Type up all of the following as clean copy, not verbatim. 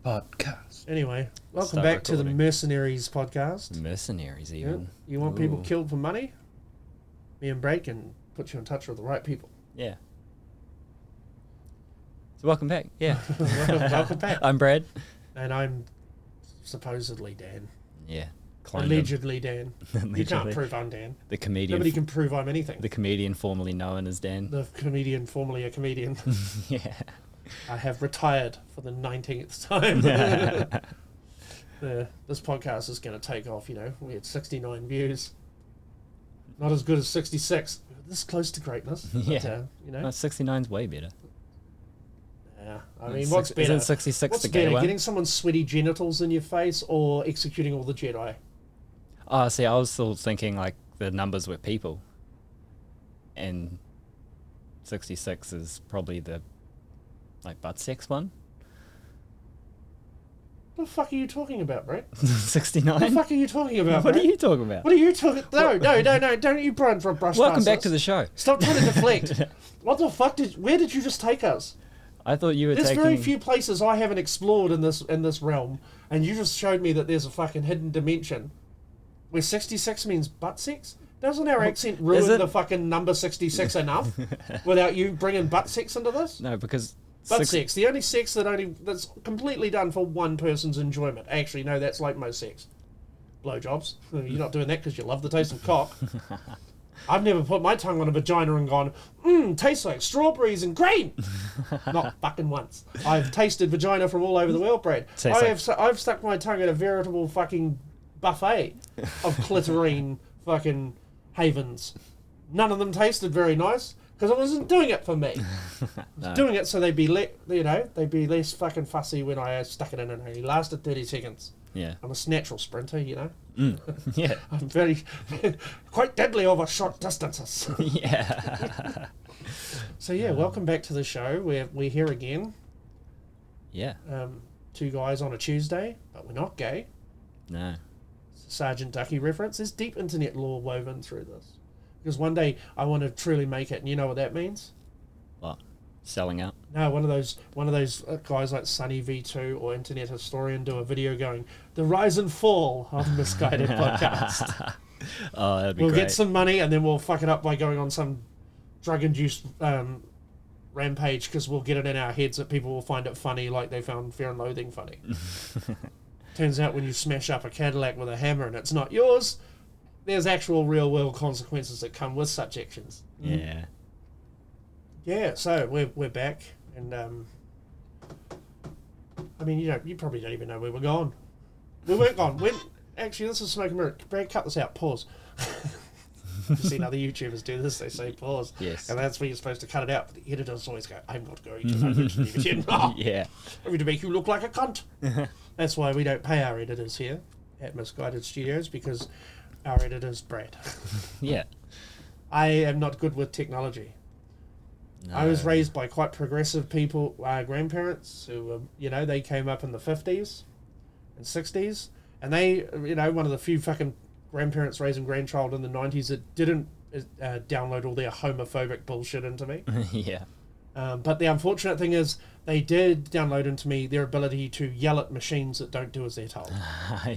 podcast. Anyway, welcome Start back to the recording. Mercenaries podcast. Mercenaries, Yep. even. You want people Ooh. killed for money? Me and Brad can put you in touch with the right people. Yeah. So welcome back. Yeah. Welcome back. I'm Brad. And I'm supposedly Dan. Yeah. Cloned him. Allegedly Dan. You can't Allegedly. prove I'm Dan. The comedian. Nobody can prove I'm anything. The comedian formerly known as Dan. The comedian, formerly a comedian. Yeah. I have retired for the 19th time. This podcast is going to take off, you know. We had 69 views. Not as good as 66. This close to greatness. Yeah. But, you know. No, 69's way better. Yeah. I mean, what's better? Isn't 66 What's the gay better, one? getting someone's sweaty genitals in your face or executing all the Jedi? Oh, see, I was still thinking like the numbers were people. And 66 is probably the like butt sex one. What the fuck are you talking about, Brett? 69? What the fuck are you talking about, What are Brett? you talking about? What are you talking? No, don't you Brian for a brush. Welcome past back us. to the show. Stop trying to deflect. What the fuck where did you just take us? I thought you were There's taking... very few places I haven't explored in this realm, and you just showed me that there's a fucking hidden dimension where 66 means butt sex. Doesn't our accent ruin it? the fucking number 66 enough without you bringing butt sex into this? No, because... Butt sex, the only sex that's completely done for one person's enjoyment. Actually, no, that's like most sex. Blowjobs. You're not doing that because you love the taste of cock. I've never put my tongue on a vagina and gone, tastes like strawberries and grain. Not fucking once. I've tasted vagina from all over the world, Brad. I've stuck my tongue in a veritable fucking buffet of clitorine fucking havens. None of them tasted very nice because I wasn't doing it for me. I was doing it so they'd be they'd be less fucking fussy when I stuck it in and it lasted 30 seconds. Yeah. I'm a natural sprinter, you know. Yeah. I'm very quite deadly over short distances. Yeah. So yeah, welcome back to the show. We're here again. Yeah. Two guys on a Tuesday, but we're not gay. No. It's a Sergeant Ducky reference. There's deep internet lore woven through this. Because one day I want to truly make it, and you know what that means? What? Selling out? No, one of those guys like Sunny V2 or Internet Historian do a video going, the rise and fall of Misguided podcast. Oh, that'd be We'll great. get some money and then we'll fuck it up by going on some drug-induced rampage because we'll get it in our heads that people will find it funny like they found Fear and Loathing funny. Turns out when you smash up a Cadillac with a hammer and it's not yours, there's actual real-world consequences that come with such actions. Yeah. Yeah, so we're back, and I mean, you probably don't even know where we're going. We weren't gone. Actually, this is Smoke and Mirror. Brad, cut this out. Pause. You've seen other YouTubers do this. They say pause. Yes. And that's where you're supposed to cut it out. But the editors always go, I'm not going to leave it in. I'm Yeah. going to make you look like a cunt. That's why we don't pay our editors here at Misguided Studios, because our editor's Brad. Yeah. I am not good with technology. No. I was raised by quite progressive people, grandparents who, they came up in the 50s and 60s. And they, one of the few fucking grandparents raising grandchild in the 90s that didn't download all their homophobic bullshit into me. Yeah. But the unfortunate thing is they did download into me their ability to yell at machines that don't do as they're told.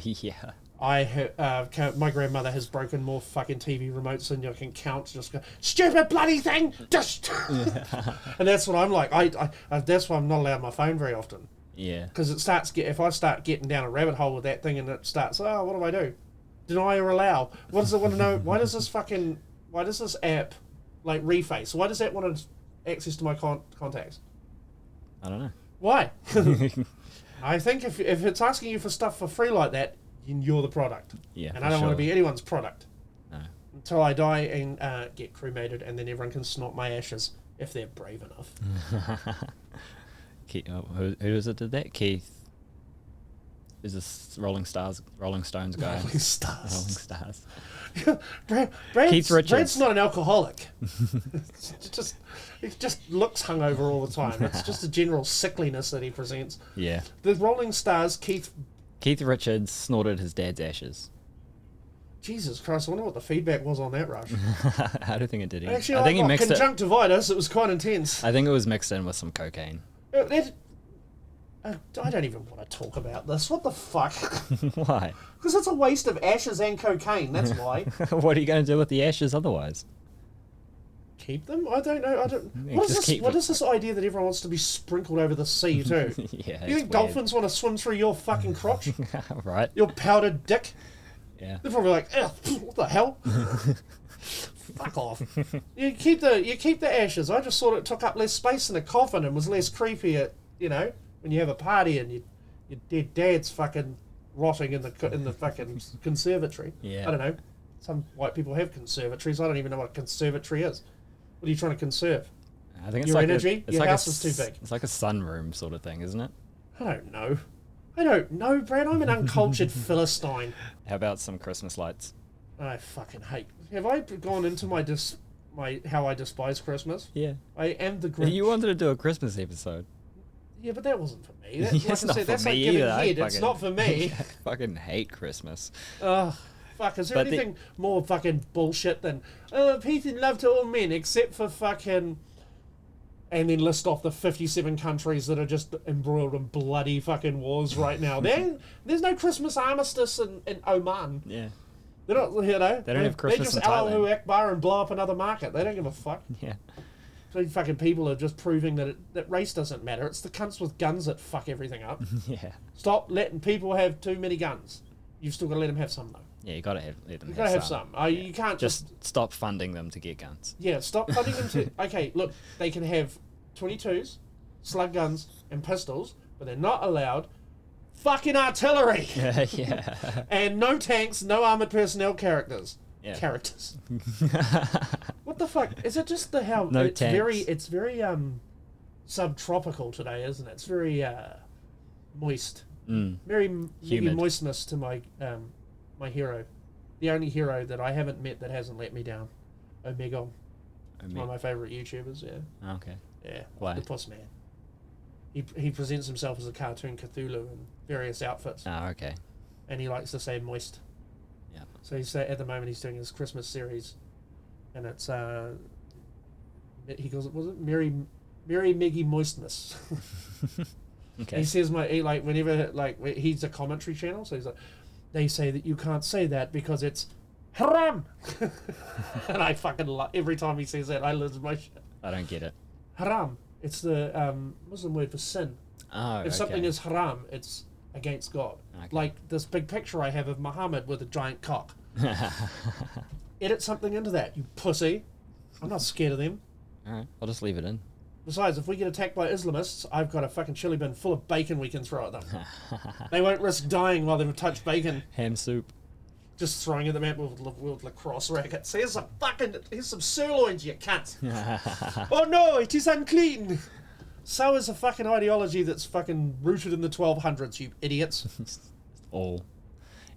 Yeah. My grandmother has broken more fucking TV remotes than you can count. Just go, stupid bloody thing! Just, and that's what I'm like. I that's why I'm not allowed my phone very often. Yeah. Because it starts if I start getting down a rabbit hole with that thing and it starts, what do I do? Deny or allow? What does it want to know? Why does this app like reface? Why does that want access to my contacts? I don't know. Why? I think if it's asking you for stuff for free like that, you're the product. Yeah. And I don't want to be anyone's product. No. Until I die and get cremated, and then everyone can snort my ashes if they're brave enough. Who is it did that? Keith. Is this Rolling Stones guy? Rolling Stars. Rolling Stars. Keith Richards. Brad's not an alcoholic. He just looks hungover all the time. It's just a general sickliness that he presents. Yeah. The Rolling Stars, Keith Richards snorted his dad's ashes. Jesus Christ, I wonder what the feedback was on that rush. I don't think it did. Actually, I think he mixed it. conjunctivitis. It was quite intense. I think it was mixed in with some cocaine. I don't even want to talk about this. What the fuck? Why? Because it's a waste of ashes and cocaine. That's why. What are you going to do with the ashes otherwise? Keep them? I don't know. Yeah, What is just this? keep What them. is this idea that everyone wants to be sprinkled over the sea too? Yeah. You think dolphins want to swim through your fucking crotch? Right. Your powdered dick? Yeah. They're probably like, "Ugh, what the hell? Fuck off. You keep the ashes. I just thought it took up less space in a coffin and was less creepy at, when you have a party and your dead dad's fucking rotting in the fucking conservatory. Yeah. I don't know. Some white people have conservatories. I don't even know what a conservatory is. What are you trying to conserve? I think it's Your like energy? It's Your like house is too big. It's like a sunroom sort of thing, isn't it? I don't know, Brad. I'm an uncultured Philistine. How about some Christmas lights? I fucking hate. Have I gone into my how I despise Christmas? Yeah. I am the Grinch. You wanted to do a Christmas episode. Yeah, but that wasn't for me. Yeah, Like it's I not said, for that's me like giving either. head. It's not for me. I fucking hate Christmas. Ugh. Fuck, is there But anything more fucking bullshit than peace and love to all men, except for fucking... And then list off the 57 countries that are just embroiled in bloody fucking wars right now. There's no Christmas armistice in Oman. Yeah. They're not, They don't have Christmas They in just Allahu Thailand. Akbar and blow up another market. They don't give a fuck. Yeah. So fucking people are just proving that race doesn't matter. It's the cunts with guns that fuck everything up. Yeah. Stop letting people have too many guns. You've still got to let them have some, though. Yeah, you gotta let them You've got to have some. You can't Just stop funding them to get guns. Yeah, stop funding them to... Okay, look, they can have 22s, slug guns, and pistols, but they're not allowed fucking artillery! Yeah. And no tanks, no armoured personnel characters. Yeah. Characters. What the fuck? Is it just how... No it's tanks. It's very, subtropical today, isn't it? It's very, moist. Very Humid. moistness to my my hero, the only hero that I haven't met that hasn't let me down. Omegon, one of my favourite YouTubers. Yeah, Okay. yeah. Why? The Puss Man. He presents himself as a cartoon Cthulhu in various outfits, Oh, okay. and he likes to say moist. Yeah. So at the moment he's doing his Christmas series, and it's he calls it, was it Merry Meggy Moistness. Okay. He says whenever he's a commentary channel, so he's like, they say that you can't say that because it's haram, and I fucking every time he says that I lose my shit. I don't get it. Haram, it's the Muslim word for sin. Oh, If something is haram, it's against God. Okay. Like this big picture I have of Muhammad with a giant cock. Edit something into that, you pussy. I'm not scared of them. Alright, I'll just leave it in. Besides, if we get attacked by Islamists, I've got a fucking chili bin full of bacon we can throw at them. They won't risk dying while they've touched bacon. Ham soup. Just throwing at them with lacrosse rackets. Here's some sirloins, you cunt. Oh no, it is unclean. So is a fucking ideology that's fucking rooted in the 1200s, you idiots. All.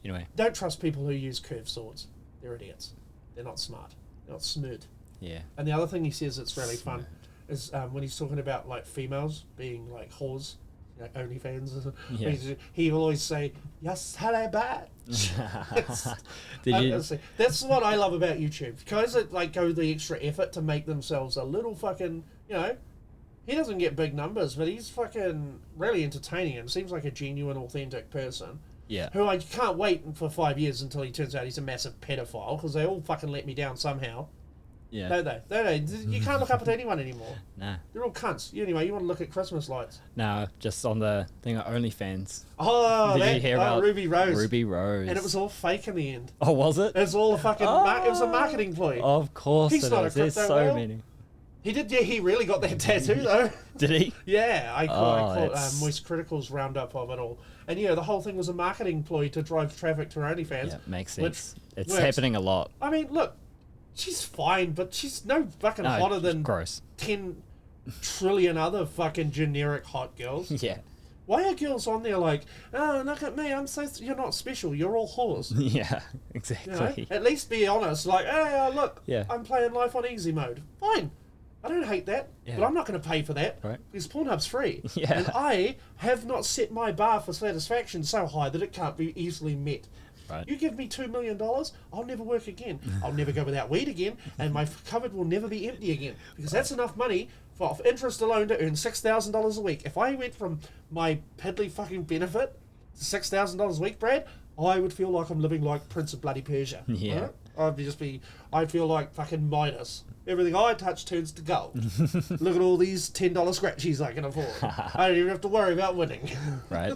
Anyway. Don't trust people who use curved swords. They're idiots. They're not smart. They're not smooth. Yeah. And the other thing he says that's really fun is when he's talking about like females being like whores, like OnlyFans. Yeah. He will always say, "Yes, hello, bad." Did you? That's what I love about YouTube. Guys that like go the extra effort to make themselves a little fucking, he doesn't get big numbers, but he's fucking really entertaining and seems like a genuine, authentic person. Yeah. Who I can't wait for 5 years until he turns out he's a massive pedophile, because they all fucking let me down somehow. Yeah. Don't they? You can't look up at anyone anymore. Nah. They're all cunts. Anyway, you want to look at Christmas lights? No, just on the thing of OnlyFans. Oh, Did you hear about Ruby Rose? Ruby Rose. And it was all fake in the end. Oh, was it? It was all a fucking... it was a marketing ploy. Of course He's it not a is. There's crypto so whale. many. He did, yeah, he really got that tattoo, though. Did he? Yeah, I caught that's- Moist Critical's roundup of it all. And yeah, the whole thing was a marketing ploy to drive traffic to her OnlyFans. Yeah, makes which sense. It's works. happening a lot. I mean, look, she's fine, but she's no fucking No, hotter it's than gross. 10 trillion other fucking generic hot girls. Yeah. Why are girls on there like, oh, look at me, you're not special, you're all whores. Yeah, You exactly. know? At least be honest, like, hey, look, Yeah. I'm playing life on easy mode. Fine. I don't hate that, Yeah. but I'm not going to pay for that. Right. Because Pornhub's free. Yeah. And I have not set my bar for satisfaction so high that it can't be easily met. Right. You give me $2 million, I'll never work again. I'll never go without weed again, and my cupboard will never be empty again. Because that's enough money for interest alone to earn $6,000 a week. If I went from my piddly fucking benefit to $6,000 a week, Brad, I would feel like I'm living like Prince of Bloody Persia. Yeah. Right? I'd feel like fucking Midas. Everything I touch turns to gold. Look at all these $10 scratchies I can afford. I don't even have to worry about winning. Right.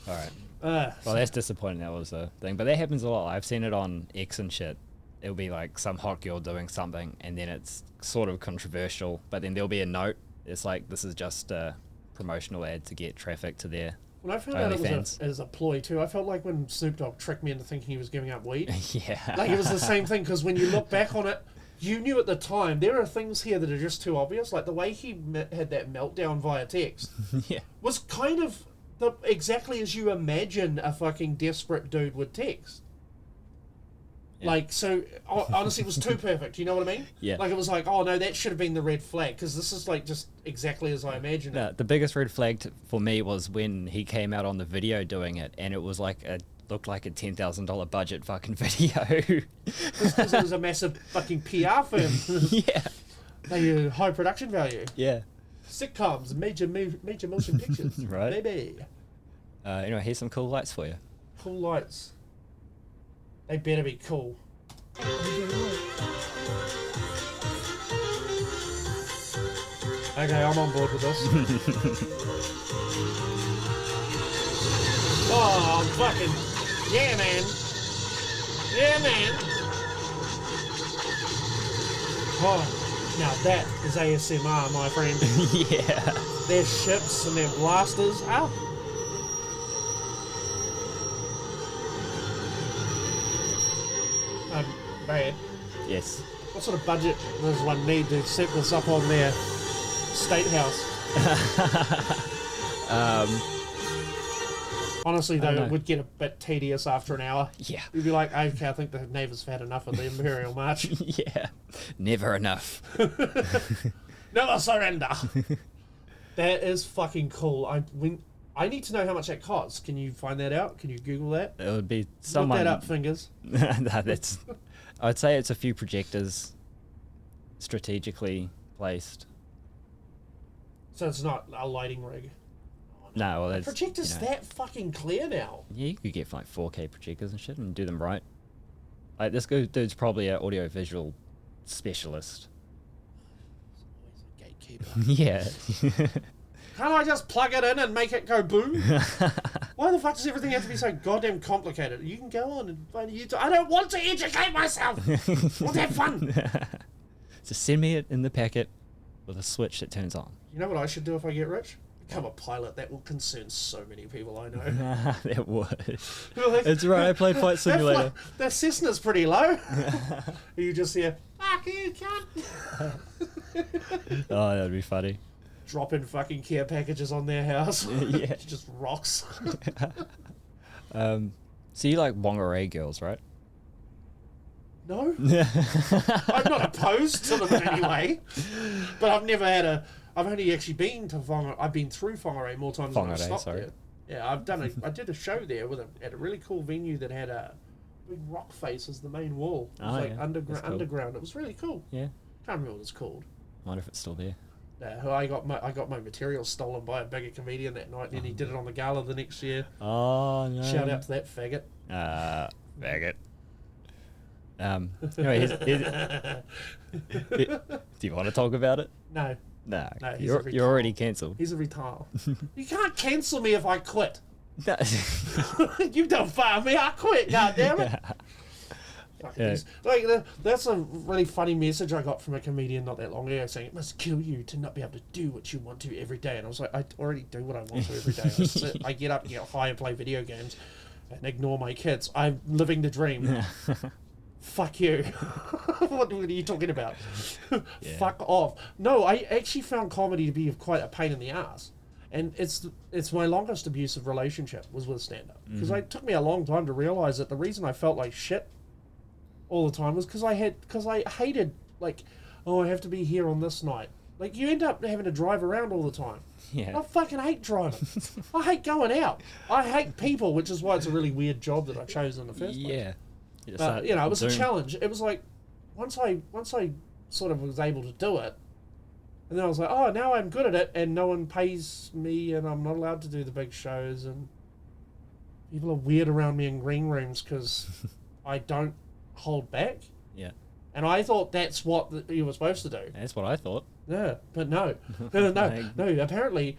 All right. Well, that's disappointing. That was a thing, but that happens a lot. I've seen it on X and shit. It'll be like some hot girl doing something, and then it's sort of controversial, but then there'll be a note. It's like, this is just a promotional ad to get traffic to their When I found out it was as a ploy too, I felt like when Snoop Dogg tricked me into thinking he was giving up weed. Yeah. Like, it was the same thing, because when you look back on it, you knew at the time, there are things here that are just too obvious. Like the way he had that meltdown via text Yeah. was kind of exactly as you imagine a fucking desperate dude would text. Yeah. Like, so, honestly, it was too perfect. You know what I mean? Yeah. Like, it was like, oh no, that should have been the red flag, because this is like just exactly as I imagined it. The biggest red flag for me was when he came out on the video doing it, and it was like looked like a $10,000 budget fucking video. Because it was a massive fucking PR firm. Yeah. They high production value. Yeah. Sitcoms, major motion pictures. Right. Baby. Anyway, here's some cool lights for you. Cool lights. They better be cool. Okay, I'm on board with this. Oh, fucking... Yeah, man. Yeah, man. Oh, now that is ASMR, my friend. Yeah. Their ships and their blasters. Oh. Brad, Yes. what sort of budget does one need to set this up on their state house? Honestly, though, it would get a bit tedious after an hour. Yeah. You'd be like, okay, I think the neighbours have had enough of the Imperial March. Yeah. Never enough. Never surrender. That is fucking cool. I need to know how much that costs. Can you find that out? Can you Google that? It would be someone... Look that up, fingers. No, that's... I'd say it's a few projectors strategically placed. So it's not a lighting rig. No, well, that's... Projectors that fucking clear now. Yeah, you could get like 4K projectors and shit and do them right. Like, this dude's probably an audiovisual specialist. Gatekeeper. Yeah. Can't I just plug it in and make it go boom? Why the fuck does everything have to be so goddamn complicated? You can go on and find a YouTube. I don't want to educate myself. I want to have fun. Just send me it in the packet with a switch that turns on. You know what I should do if I get rich? Become a pilot. That will concern so many people I know. That would. Like, It's right, I played Flight Simulator. That Cessna's pretty low. You just hear, fuck you, cunt. Oh, that'd be funny. Dropping fucking care packages on their house. Yeah. Just rocks. So you like Wongeray girls, right? No. I'm not opposed to them in any way. But I've never had I've only actually been to Whangarei. I've been through Whangarei more times than I've stopped there. Yeah, I did a show there at a really cool venue that had a big rock face as the main wall. It was underground. It was really cool. Yeah. Can't remember what it's called. I wonder if it's still there. I got my material stolen by a bigger comedian that night, and then he did it on the gala the next year. Oh no! Shout out to that faggot. Faggot. Anyway, do you want to talk about it? No. No, No, you're already cancelled. He's a retard. You can't cancel me if I quit. No. You don't fire me, I quit. God damn it. Yeah. That's a really funny message I got from a comedian not that long ago, saying it must kill you to not be able to do what you want to every day. And I was like, I already do what I want to every day. I get up, get high, and play video games, and ignore my kids. I'm living the dream. Fuck you. What are you talking about? Yeah. Fuck off. No, I actually found comedy to be quite a pain in the ass. And it's my longest abusive relationship was with stand-up. Because it took me a long time to realise that the reason I felt like shit all the time was because I hated, like, oh, I have to be here on this night. Like, you end up having to drive around all the time. Yeah. I fucking hate driving. I hate going out. I hate people, which is why it's a really weird job that I chose in the first place. Yeah. But, you know, it was a challenge. It was like, once I sort of was able to do it, and then I was like, oh, now I'm good at it, and no one pays me, and I'm not allowed to do the big shows, and people are weird around me in green rooms because I don't hold back. Yeah. And I thought that's what you were supposed to do. That's what I thought. Yeah, but no. Apparently,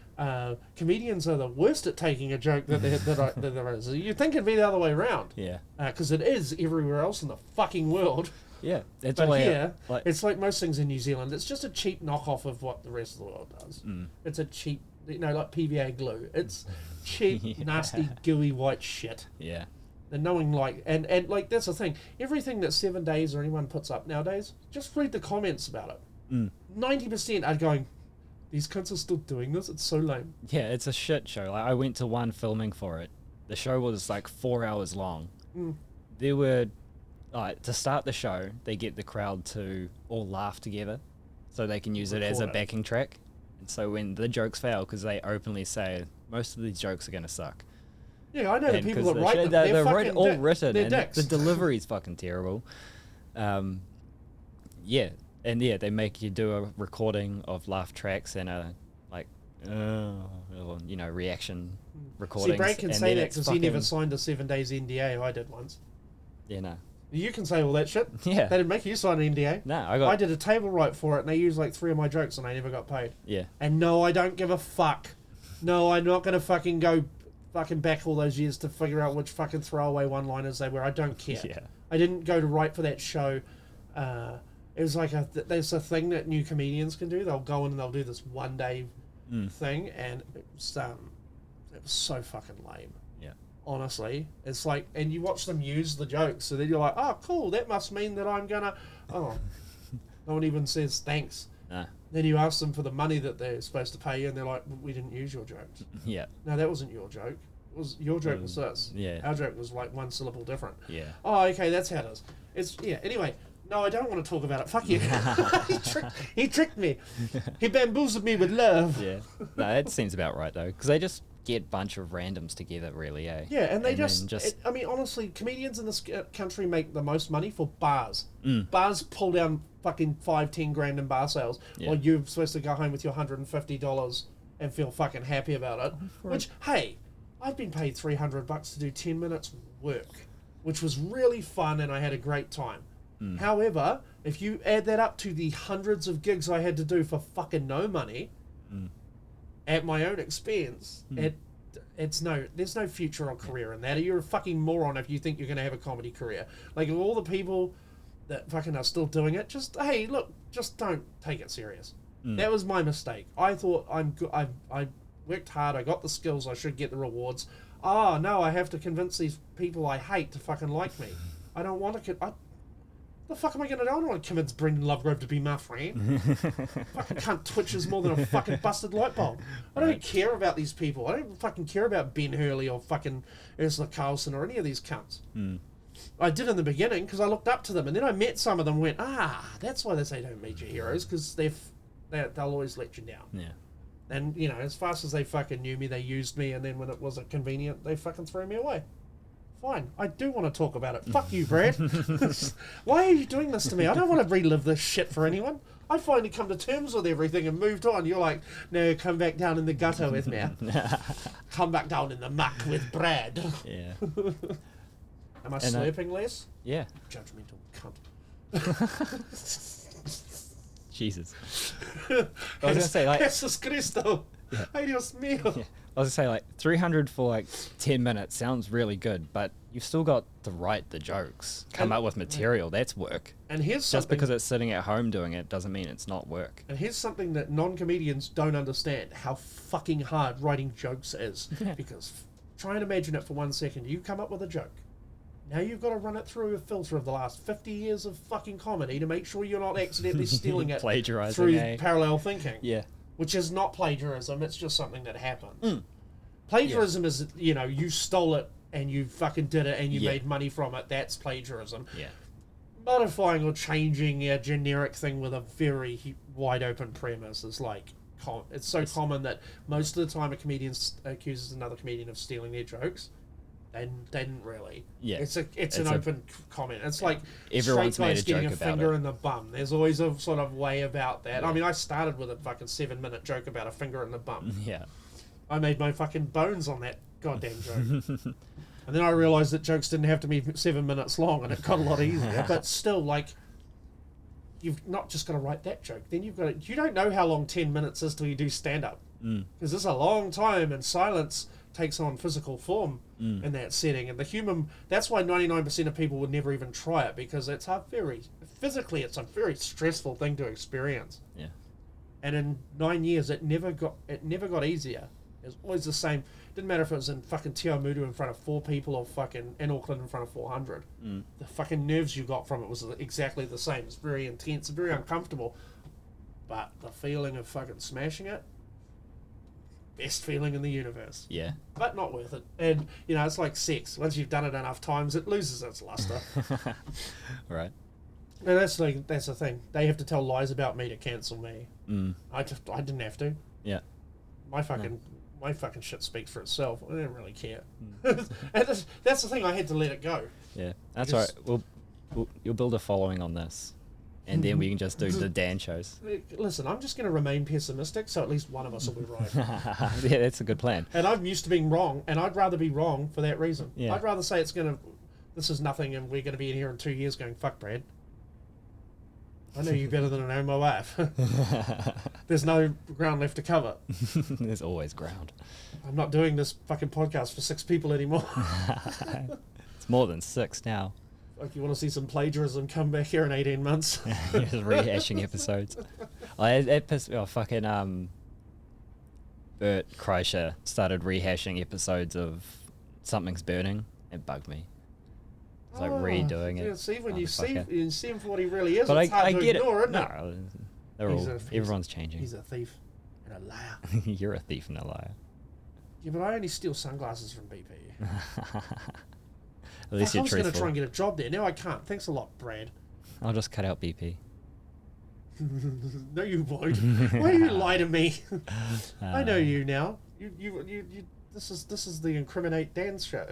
comedians are the worst at taking a joke that there is. You'd think it'd be the other way around. Yeah. Because it is everywhere else in the fucking world. Yeah. That's But all here, it's like most things in New Zealand. It's just a cheap knockoff of what the rest of the world does. It's a cheap, like PVA glue. It's cheap, nasty, gooey white shit. Yeah. And knowing and like that's the thing. Everything that 7 Days or anyone puts up nowadays, just read the comments about it. 90% are going, these cunts are still doing this. It's so lame. Yeah, it's a shit show. Like I went to one filming for it. The show was like 4 hours long. There were, to start the show, they get the crowd to all laugh together, so they can use it as a backing track. And so when the jokes fail, because they openly say most of these jokes are gonna suck. Yeah, I know the people that write them. They're all written, they're and dicks. the delivery's fucking terrible. Yeah, and yeah, they make you do a recording of laugh tracks and a reaction recordings. See, Brad can say that because he never signed a 7 Days NDA. I did once. Yeah, no. You can say all that shit. Yeah. They didn't make you sign an NDA. No, I did a table write for it, and they used like 3 of my jokes, and I never got paid. Yeah. And no, I don't give a fuck. No, I'm not gonna fucking go fucking back all those years to figure out which fucking throwaway one-liners they were. I don't care. Yeah. I didn't go to write for that show. It was like there's a thing that new comedians can do. They'll go in and they'll do this one-day thing, and it was so fucking lame. Yeah. Honestly, it's like, and you watch them use the jokes, so then you're like, oh, cool, that must mean that I'm gonna. Oh, no one even says thanks. Nah. Then you ask them for the money that they're supposed to pay you, and they're like, we didn't use your jokes. Yeah. No, that wasn't your joke. Your joke was this. Yeah. Our joke was like one syllable different. Yeah. Oh, okay, that's how it is. Anyway, no, I don't want to talk about it. Fuck you. He tricked me. He bamboozled me with love. Yeah. No, that seems about right, though, because they just get a bunch of randoms together, really, eh? Yeah, and they I mean, honestly, comedians in this country make the most money for bars. Bars pull down fucking 5-10 grand in bar sales, while you're supposed to go home with your $150 and feel fucking happy about it. Which, hey, I've been paid $300 to do 10 minutes work, which was really fun, and I had a great time. However, if you add that up to the hundreds of gigs I had to do for fucking no money, at my own expense, there's no future or career in that. You're a fucking moron if you think you're going to have a comedy career. Like, of all the people that fucking are still doing it, just don't take it serious. That was my mistake. I thought I'm good. I worked hard. I got the skills. I should get the rewards. Oh, no, I have to convince these people I hate to fucking like me. I don't want to... the fuck am I going to do? I don't want to convince Brendan Lovegrove to be my friend. Fucking cunt twitches more than a fucking busted light bulb. I don't care about these people. I don't fucking care about Ben Hurley or fucking Ursula Carlson or any of these cunts. I did in the beginning because I looked up to them, and then I met some of them and went, that's why they say don't meet your heroes, because they'll always let you down. Yeah. And, as fast as they fucking knew me, they used me, and then when it wasn't convenient, they fucking threw me away. Fine, I do want to talk about it. Fuck you, Brad. Why are you doing this to me? I don't want to relive this shit for anyone. I finally come to terms with everything and moved on. You're like, no, come back down in the gutter with me. Come back down in the muck with Brad. Yeah. Am I slurping less? Yeah. Judgmental cunt. Jesus. I was going to say, like... Jesus Cristo. Yeah. Ay, Dios mío. Yeah. I was going to say, 300 for 10 minutes sounds really good, but you've still got to write the jokes, come up with material. That's work. And here's just because it's sitting at home doing it doesn't mean it's not work. And here's something that non-comedians don't understand: how fucking hard writing jokes is. Because try and imagine it for 1 second. You come up with a joke. Now you've got to run it through a filter of the last 50 years of fucking comedy to make sure you're not accidentally stealing it plagiarizing through parallel thinking. Yeah. Which is not plagiarism, it's just something that happens. Plagiarism is, you stole it and you fucking did it and you made money from it. That's plagiarism. Yeah. Modifying or changing a generic thing with a very wide open premise is like it's so common that most of the time a comedian accuses another comedian of stealing their jokes. They didn't really. Yeah. It's an open comment. It's like everyone's straight guys getting a finger it. in the bum. There's always a sort of way about that. Yeah. I mean, I started with a fucking 7-minute joke about a finger in the bum. Yeah. I made my fucking bones on that goddamn joke. And then I realised that jokes didn't have to be 7 minutes long, and it got a lot easier. But still, like, you've not just got to write that joke. Then you've got to... You don't know how long 10 minutes is till you do stand-up. Because it's a long time, and silence takes on physical form in that setting. And the human... That's why 99% of people would never even try it, because it's a very... Physically, it's a very stressful thing to experience. Yeah. And in 9 years, it never got easier. It was always the same. Didn't matter if it was in fucking Te Awamutu in front of 4 people or fucking in Auckland in front of 400. The fucking nerves you got from it was exactly the same. It's very intense, very uncomfortable. But the feeling of fucking smashing it, best feeling in the universe. Yeah. But not worth it. And, you know, it's like sex. Once you've done it enough times, it loses its luster. Right. And that's the thing. They have to tell lies about me to cancel me. I didn't have to. Yeah. My fucking shit speaks for itself. I don't really care. And that's the thing. I had to let it go. Yeah, that's all right. You'll build a following on this, and then we can just do the Dan shows. Listen, I'm just going to remain pessimistic, so at least one of us will be right. Yeah, that's a good plan. And I'm used to being wrong, and I'd rather be wrong for that reason. Yeah. I'd rather say this is nothing, and we're going to be in here in 2 years going, fuck, Brad. I know you better than I know my wife. There's no ground left to cover. There's always ground. I'm not doing this fucking podcast for 6 people anymore. It's more than 6 now. Like, you want to see some plagiarism, come back here in 18 months. Just rehashing episodes. That pissed me off. Fucking Bert Kreischer started rehashing episodes of Something's Burning. It bugged me. It's like redoing it. Yeah, see, when you see him for what he really is, but it's hard I to get ignore, it. No, everyone's changing. He's a thief and a liar. You're a thief and a liar. Yeah, but I only steal sunglasses from BP. At least you're truthful. I was going to try and get a job there. Now I can't. Thanks a lot, Brad. I'll just cut out BP. No, you won't. Why do you lie to me? I know you now. You. This is the Incriminate Dan show.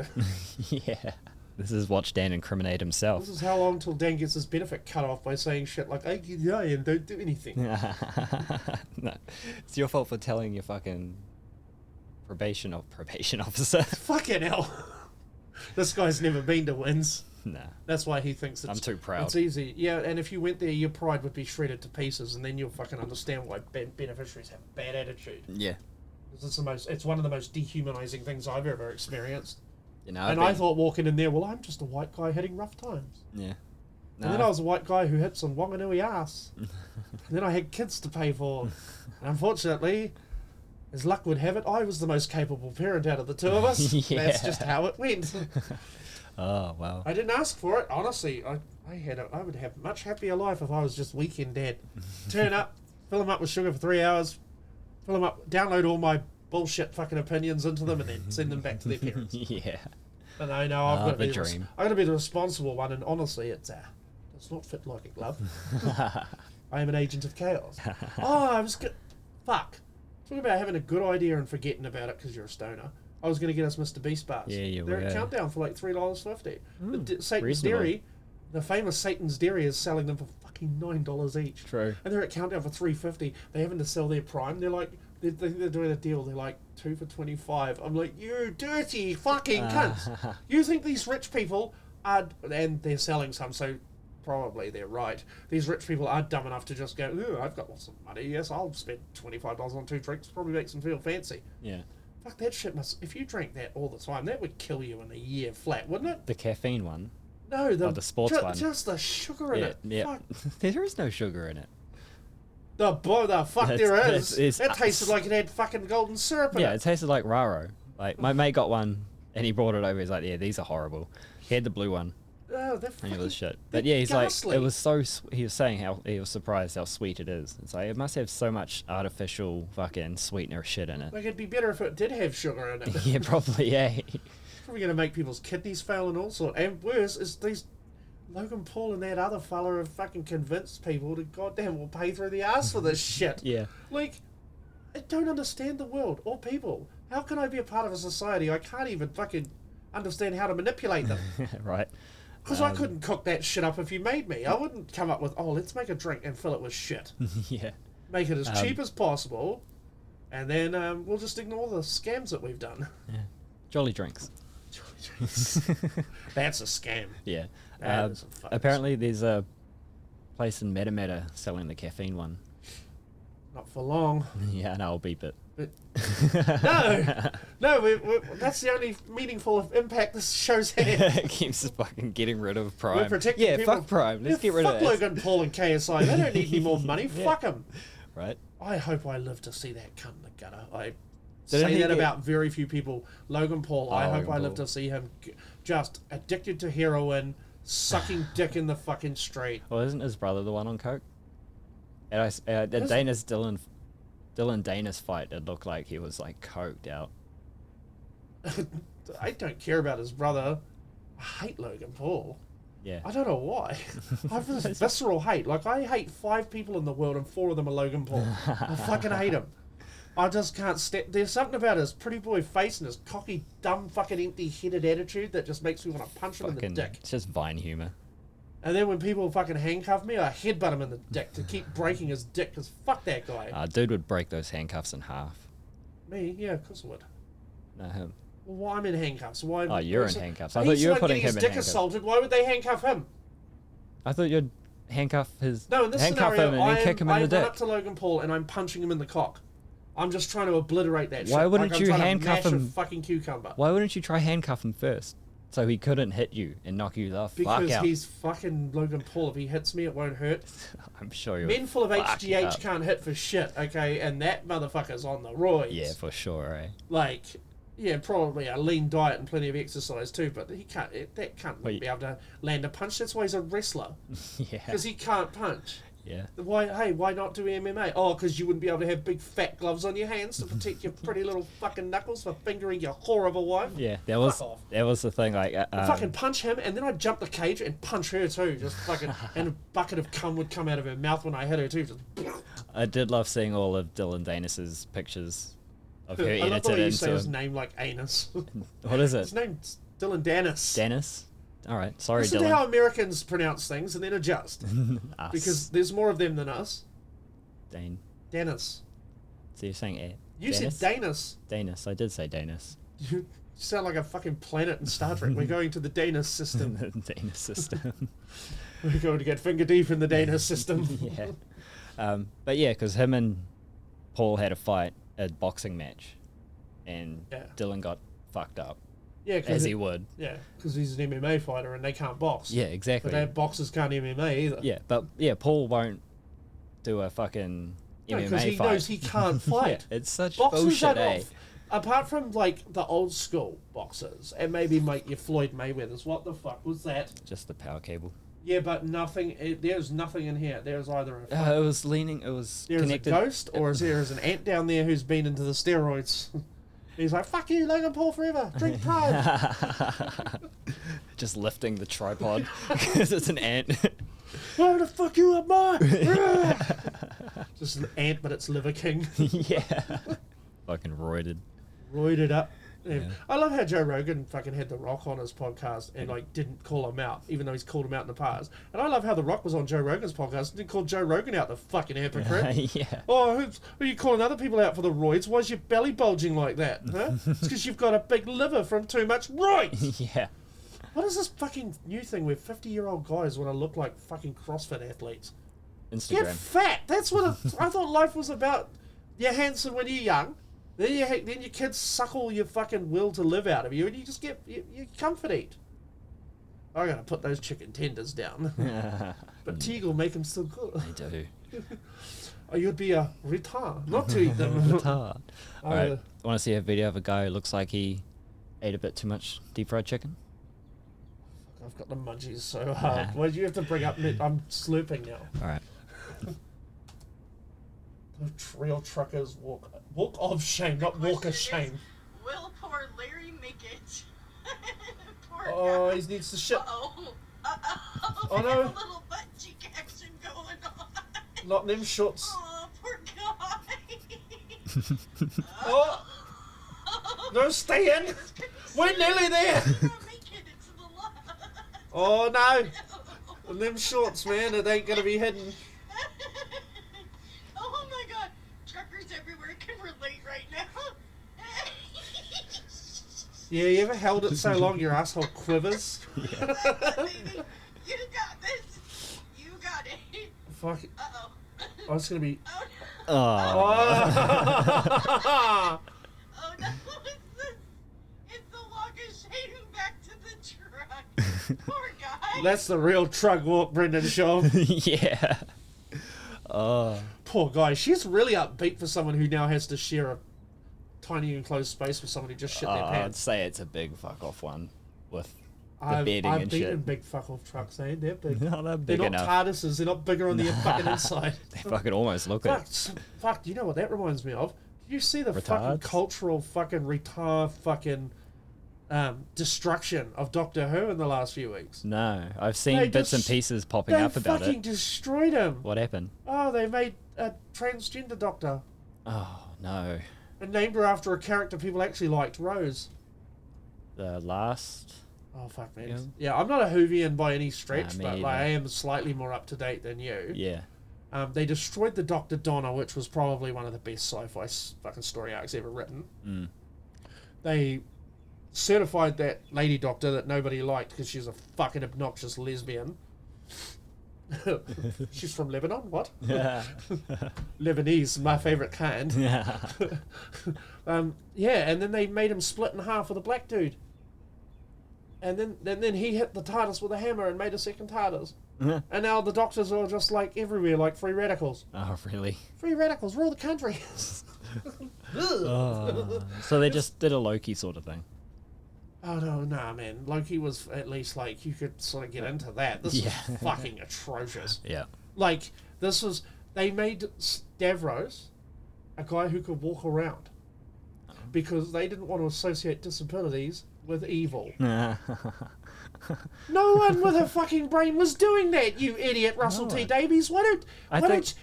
Yeah. This is watch Dan incriminate himself. This is how long till Dan gets his benefit cut off by saying shit like, I can die and don't do anything. No. It's your fault for telling your fucking probation officer. Fucking hell. This guy's never been to Wins. Nah. That's why he thinks I'm too proud. It's easy. Yeah, and if you went there, your pride would be shredded to pieces, and then you'll fucking understand why beneficiaries have a bad attitude. Yeah. It's one of the most dehumanizing things I've ever experienced. You know, I thought walking in there, well, I'm just a white guy hitting rough times. Yeah. No. And then I was a white guy who hit some Wanganui ass. And then I had kids to pay for. And unfortunately, as luck would have it, I was the most capable parent out of the two of us. Yeah. That's just how it went. Oh, wow. I didn't ask for it, honestly. I would have a much happier life if I was just weekend dad. Turn up, fill them up with sugar for 3 hours, fill them up, download all my bullshit fucking opinions into them, and then send them back to their parents. Yeah. And I know I've got to be the responsible one, and honestly, it's not fit like a glove. I am an agent of chaos. I was fuck. Talking about having a good idea and forgetting about it because you're a stoner. I was going to get us Mr. Beast bars. Yeah, you were. They're at Countdown for like $3.50. Satan's reasonable. Dairy, the famous Satan's Dairy, is selling them for fucking $9 each. True. And they're at Countdown for $3.50. They're having to sell their Prime. They're like, they're doing a deal. They're like 2 for $25. I'm like, you dirty fucking cunts. You think these rich people are, and they're selling some, so probably they're right. These rich people are dumb enough to just go, ooh, I've got lots of money. Yes, I'll spend $25 on 2 drinks. Probably makes them feel fancy. Yeah. Fuck, that shit if you drank that all the time, that would kill you in a year flat, wouldn't it? The caffeine one? No, the sports one. Just the sugar in it. Yeah. Fuck. There is no sugar in it. The fuck there is. It tasted like it had fucking golden syrup in it. Yeah, it tasted like Raro. Like, my mate got one, and he brought it over. He's like, yeah, these are horrible. He had the blue one. Oh, they're fucking... And it was shit. But yeah, he's ghastly. Like, it was so... He was saying how he was surprised how sweet it is. It's like, it must have so much artificial fucking sweetener shit in it. Like, it'd be better if it did have sugar in it. Yeah, probably, yeah. Probably going to make people's kidneys fail and all sorts. And worse is these... Logan Paul and that other fella have fucking convinced people to goddamn will pay through the ass for this shit. Yeah. Like, I don't understand the world or people. How can I be a part of a society I can't even fucking understand how to manipulate them? Right. Because I couldn't cook that shit up if you made me. I wouldn't come up with, let's make a drink and fill it with shit. Yeah. Make it as cheap as possible, and then we'll just ignore the scams that we've done. Yeah. Jolly drinks. That's a scam. Yeah. That is a fucking Apparently there's a place in Matamata selling the caffeine one. Not for long. Yeah, and I'll beep it. But no, that's the only meaningful impact this show's had. It keeps fucking getting rid of Prime. We're protecting people. Fuck Prime. Let's get rid of fuck it. Logan Paul and KSI. They don't need any more money. Yeah. Fuck them. Right. I hope I live to see that come in the gutter. I Didn't say he that get- about very few people. Logan Paul, I hope Logan I live Paul. to see him just addicted to heroin, sucking dick in the fucking street. Well, isn't his brother the one on coke? And at Dana's Dylan Dana's fight, it looked like he was like coked out. I don't care about his brother. I hate Logan Paul. Yeah. I don't know why. I have this visceral hate. Like, I hate 5 people in the world and 4 of them are Logan Paul. I fucking hate him. I just can't there's something about his pretty boy face and his cocky, dumb, fucking empty-headed attitude that just makes me want to punch him in the dick. It's just Vine humor. And then when people fucking handcuff me, I headbutt him in the dick to keep breaking his dick, because fuck that guy. Dude would break those handcuffs in half. Me? Yeah, of course I would. No, him. Well, I'm in handcuffs. Why? Oh, you're in handcuffs. I He's thought you were like putting getting him his in dick handcuffs. assaulted. Why would they handcuff him? I thought you'd handcuff his. No, in this handcuff scenario, him and then kick him in I the run dick. up to Logan Paul and I'm punching him in the cock. I'm just trying to obliterate that shit. Why wouldn't like you I'm trying handcuff to mash him? a fucking cucumber. Why wouldn't you try handcuff him first, so he couldn't hit you and knock you the fuck Because out? he's fucking Logan Paul. If he hits me, it won't hurt. I'm sure you. Men full of HGH can't hit for shit, okay? And that motherfucker's on the roids. Yeah, for sure, eh? Like, yeah, probably a lean diet and plenty of exercise too, but he can't. That can't be able to land a punch. That's why he's a wrestler, Yeah. because he can't punch. Yeah. Why not do MMA? Oh, because you wouldn't be able to have big fat gloves on your hands to protect your pretty little fucking knuckles for fingering your whore of a wife. Yeah, that was the thing. Like, I'd fucking punch him, and then I'd jump the cage and punch her too. Just fucking, and a bucket of cum would come out of her mouth when I hit her too. Just. I did love seeing all of Dylan Danis's pictures of her I love the edited way you say his into. name like anus. What is it? His name's Dylan Danis. Danis. All right, sorry, Listen Dylan. to how Americans pronounce things and then adjust. Us. Because there's more of them than us. Dane. Danis. So you're saying it? You said Danis. Danis. I did say Danis. You sound like a fucking planet in Star Trek. We're going to the Danis system. The Danis system. We're going to get finger deep in the Danis system. Yeah. But yeah, because him and Paul had a boxing match, and Dylan got fucked up. Yeah, as he would. Yeah, because he's an MMA fighter and they can't box. Yeah, exactly. But boxers can't MMA either. Yeah, but Paul won't do a fucking MMA because he fight. knows he can't fight. Yeah, it's such boxers bullshit, are apart from like the old school boxers and maybe like your Floyd Mayweather's. What the fuck was that? Just the power cable. Yeah, but nothing. There's nothing in here. There's either it was leaning. It was there's connected. a ghost, or is there an ant down there who's been into the steroids? He's like, fuck you, Logan Paul forever. Drink Pride. Just lifting the tripod because it's an ant. Why the fuck you up mine? Just an ant, but it's Liver King. Yeah. Fucking roided. Roided up. Yeah. I love how Joe Rogan fucking had The Rock on his podcast and like didn't call him out, even though he's called him out in the past. And I love how The Rock was on Joe Rogan's podcast and didn't call Joe Rogan out, the fucking hypocrite. Yeah. Oh, are you calling other people out for the roids? Why's your belly bulging like that? Huh? It's because you've got a big liver from too much roids. Yeah. What is this fucking new thing where 50-year-old guys want to look like fucking CrossFit athletes? Instagram. Get fat. That's what I thought life was about. You're handsome when you're young. Then your kids suckle your fucking will to live out of you, and you just get you comfort eat. I'm gonna put those chicken tenders down, but Teague will make them still good. They do. Or you'd be a retard not to eat them. Retard. All right. Want to see a video of a guy who looks like he ate a bit too much deep fried chicken? I've got the munchies so hard. Why do you have to bring up? I'm slurping now. All right. The trail truckers walk of shame, not walk of shame. Will poor Larry make it? Oh, he needs to shit. Uh-oh. Oh, no. A little butt cheek action going on. Not them shorts. Oh, poor guy. Oh! No, stay in! We're nearly there! Oh no! And them shorts, man, it ain't gonna be hidden. Oh my god! Truckers everywhere can relate right now. Yeah, you ever held it so long your asshole quivers? Yeah. You got this. You got it. Fuck. Uh-oh. Oh, it's gonna be... Oh no. Oh! Oh no. It's the longest shading back to the truck. Poor guy. That's the real truck walk, Brendan Shaw. Yeah. Oh. Poor guy. She's really upbeat for someone who now has to share a tiny enclosed space with someone who just shit their I'd pants. say it's a big fuck off one with the I've bedding and beaten shit. big fuck off trucks, eh? They're big. No, they're They're big not enough. TARDISes. They're not bigger on the fucking inside. They fucking almost look it. Fuck, do you know what that reminds me of? Did you see the fucking Retards? cultural fucking retard fucking destruction of Doctor Who in the last few weeks? No, I've seen They bits and just- pieces popping up about They fucking it. destroyed him. What happened? Oh, they made a transgender doctor Oh no, and named her after a character people actually liked, Rose. the last. Oh fuck, man. Yeah. Yeah, I'm not a Whovian by any stretch, Nah, me but either. like, I am slightly more up to date than you. Yeah. They destroyed the Dr. Donna, which was probably one of the best sci-fi fucking story arcs ever written. Mm. They certified that lady doctor that nobody liked because she's a fucking obnoxious lesbian. She's from Lebanon, what? Yeah. Lebanese, my favorite kind. Yeah. Yeah, and then they made him split in half with a black dude. And then he hit the TARDIS with a hammer and made a second TARDIS. And now the doctors are just like everywhere, like free radicals. Oh really? Free radicals rule the country. Oh. So they just did a Loki sort of thing. Oh no, nah, man. Loki was at least like you could sort of get into that. This Yeah. is fucking atrocious. Yeah. Like this was they made Stavros a guy who could walk around because they didn't want to associate disabilities with evil. No one with a fucking brain was doing that, you idiot, Russell No. T Davies.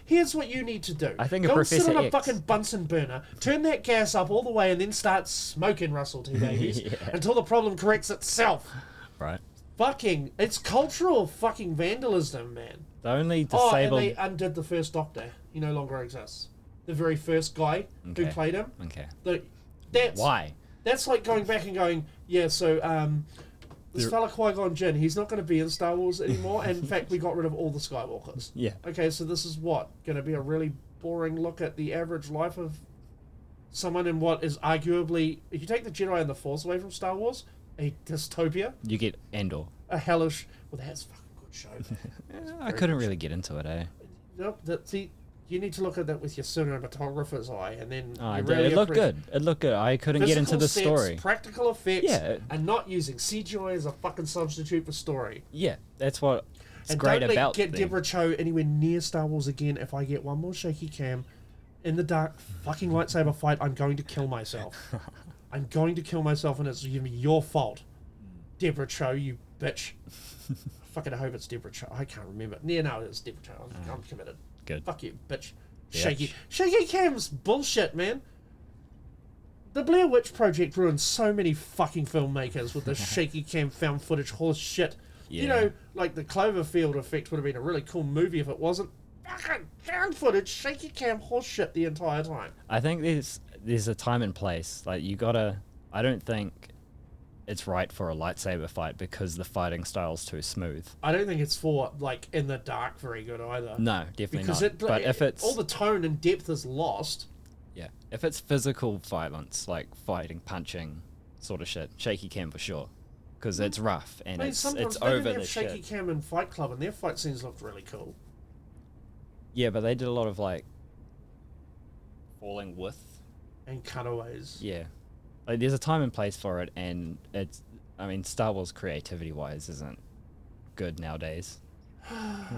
Here's what you need to do. I think a Go and sit Professor on a X. fucking Bunsen burner, turn that gas up all the way, and then start smoking, Russell T Davies, Yeah. until the problem corrects itself. Right. Fucking, it's cultural fucking vandalism, man. The only Oh, and disabled. they undid the first Doctor. He no longer exists. The very first guy who Okay. played him. Okay. That's Why? That's like going back and going, yeah, so this There- fella Qui-Gon Jinn, he's not going to be in Star Wars anymore, and in fact we got rid of all the Skywalkers. Yeah. Okay, so this is what? Going to be a really boring look at the average life of someone in what is arguably, if you take the Jedi and the Force away from Star Wars, a dystopia, You get Endor. a hellish, well that's a fucking good show. I couldn't really get into it, eh? Nope, see, you need to look at that with your cinematographer's eye, and then Oh, you it, really it looked good. It looked good. I couldn't get into Physical the sets, story. practical effects, Yeah. and not using CGI as a fucking substitute for story. Yeah, that's what it's And great don't about get them. Deborah Cho anywhere near Star Wars again. If I get one more shaky cam in the dark fucking lightsaber fight, I'm going to kill myself. I'm going to kill myself, and it's gonna be your fault, Deborah Cho, you bitch. Fucking hope it's Deborah Cho. I can't remember. Yeah, no, it's Deborah Cho. I'm committed. Good. Fuck you, bitch. Bitch. Shaky cam's bullshit, man. The Blair Witch Project ruined so many fucking filmmakers with the shaky cam found footage horse shit. You Yeah. know, like the Cloverfield effect would have been a really cool movie if it wasn't fucking found footage, shaky cam horse shit the entire time. I think there's a time and place. Like you gotta. I don't think it's right for a lightsaber fight because the fighting style's too smooth. I don't think it's for, like, in the dark very good either. No, definitely Because not. But if it's all the tone and depth is lost. yeah, if it's physical violence like fighting, punching, sort of shit, shaky cam for sure, because it's rough and I mean, it's sometimes they over didn't the have shaky shit. cam in Fight Club, and their fight scenes looked really cool. Yeah, but they did a lot of like falling with. And cutaways. Yeah, like there's a time and place for it, and it's. I mean, Star Wars creativity wise isn't good nowadays.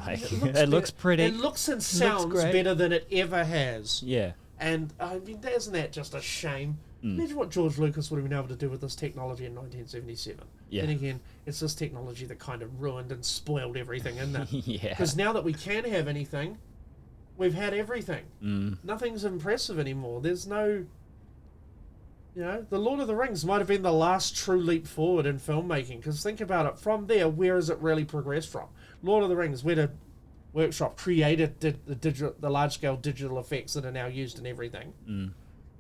Like it looks pretty. It looks and sounds great. better than it ever has. Yeah. And I mean, isn't that just a shame? Mm. Imagine what George Lucas would have been able to do with this technology in 1977. Yeah. Then again, it's this technology that kind of ruined and spoiled everything in there. Yeah. Because now that we can have anything, we've had everything. Nothing's impressive anymore. There's no... You know, The Lord of the Rings might have been the last true leap forward in filmmaking, because think about it, from there, where has it really progressed from? Lord of the Rings, where did Workshop created the large-scale digital effects that are now used in everything.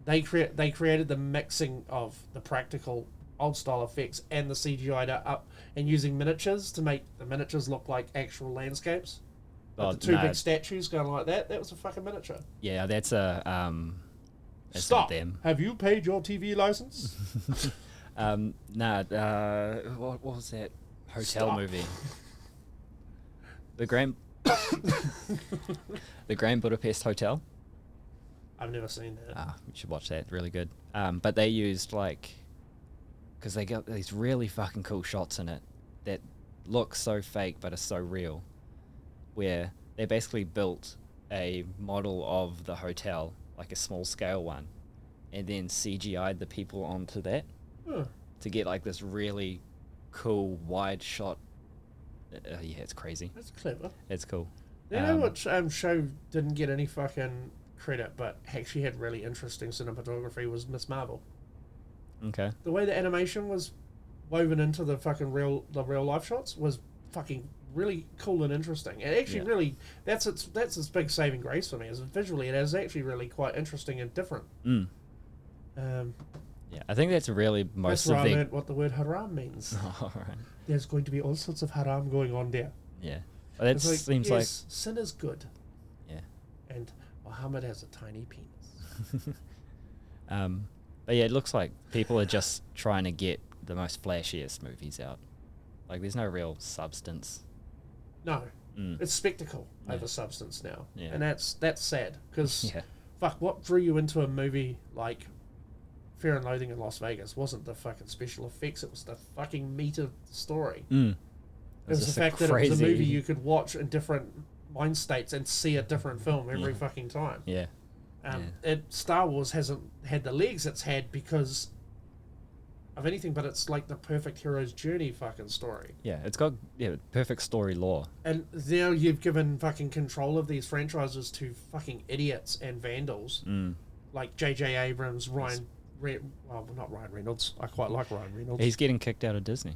They created the mixing of the practical old-style effects and the CGI up, and using miniatures to make the miniatures look like actual landscapes. Like the two big statues going like that was a fucking miniature. Yeah, that's a... It's Stop! not them. Have you paid your TV license? What was that hotel movie? The Grand Budapest Hotel. I've never seen that. You should watch that. Really good. But they used because they got these really fucking cool shots in it that look so fake but are so real, where they basically built a model of the hotel, like a small scale one, and then CGI'd the people onto that to get like this really cool wide shot. Yeah, it's crazy. That's clever. It's cool. You know what show didn't get any fucking credit but actually had really interesting cinematography was Miss Marvel. Okay. The way the animation was woven into the fucking real life shots was fucking really cool and interesting. It actually really that's its big saving grace for me. Is visually it is actually really quite interesting and different. Yeah, I think that's really most that's of where the... I learned what the word haram means. All right. There's going to be all sorts of haram going on there. Yeah. Well, that seems like... sin is good. Yeah. And Muhammad has a tiny penis. But yeah, it looks like people are just trying to get the most flashiest movies out. Like, there's no real substance. No. It's spectacle over substance now. Yeah. And that's sad. Because, fuck, what drew you into a movie like Fear and Loathing in Las Vegas wasn't the fucking special effects, it was the fucking meat of the story. It was the fact that it was a movie you could watch in different mind states and see a different film every fucking time. Yeah. Star Wars hasn't had the legs it's had because of anything, but it's like the perfect hero's journey fucking story. Yeah, it's got perfect story lore. And now you've given fucking control of these franchises to fucking idiots and vandals like J.J. Abrams, not Ryan Reynolds. I quite like Ryan Reynolds. He's getting kicked out of Disney.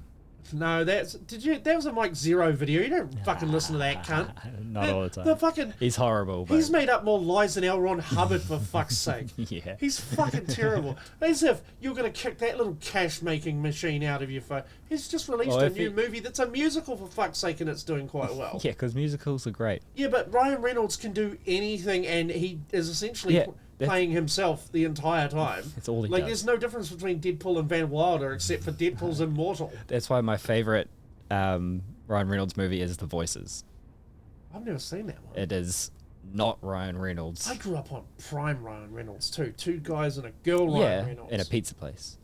No, that was a Mike Zero video. You don't fucking listen to that cunt. Not all the time. He's horrible. But... He's made up more lies than L. Ron Hubbard, for fuck's sake. Yeah. He's fucking terrible. As if you're going to kick that little cash-making machine out of your phone. He's just released a new movie that's a musical, for fuck's sake, and it's doing quite well. Yeah, because musicals are great. Yeah, but Ryan Reynolds can do anything, and he is essentially playing himself the entire time. That's all he does. There's no difference between Deadpool and Van Wilder, except for Deadpool's immortal. That's why my favorite Ryan Reynolds movie is The Voices. I've never seen that one. It is not Ryan Reynolds. I grew up on prime Ryan Reynolds too. Two guys and a girl Ryan Reynolds. In a pizza place.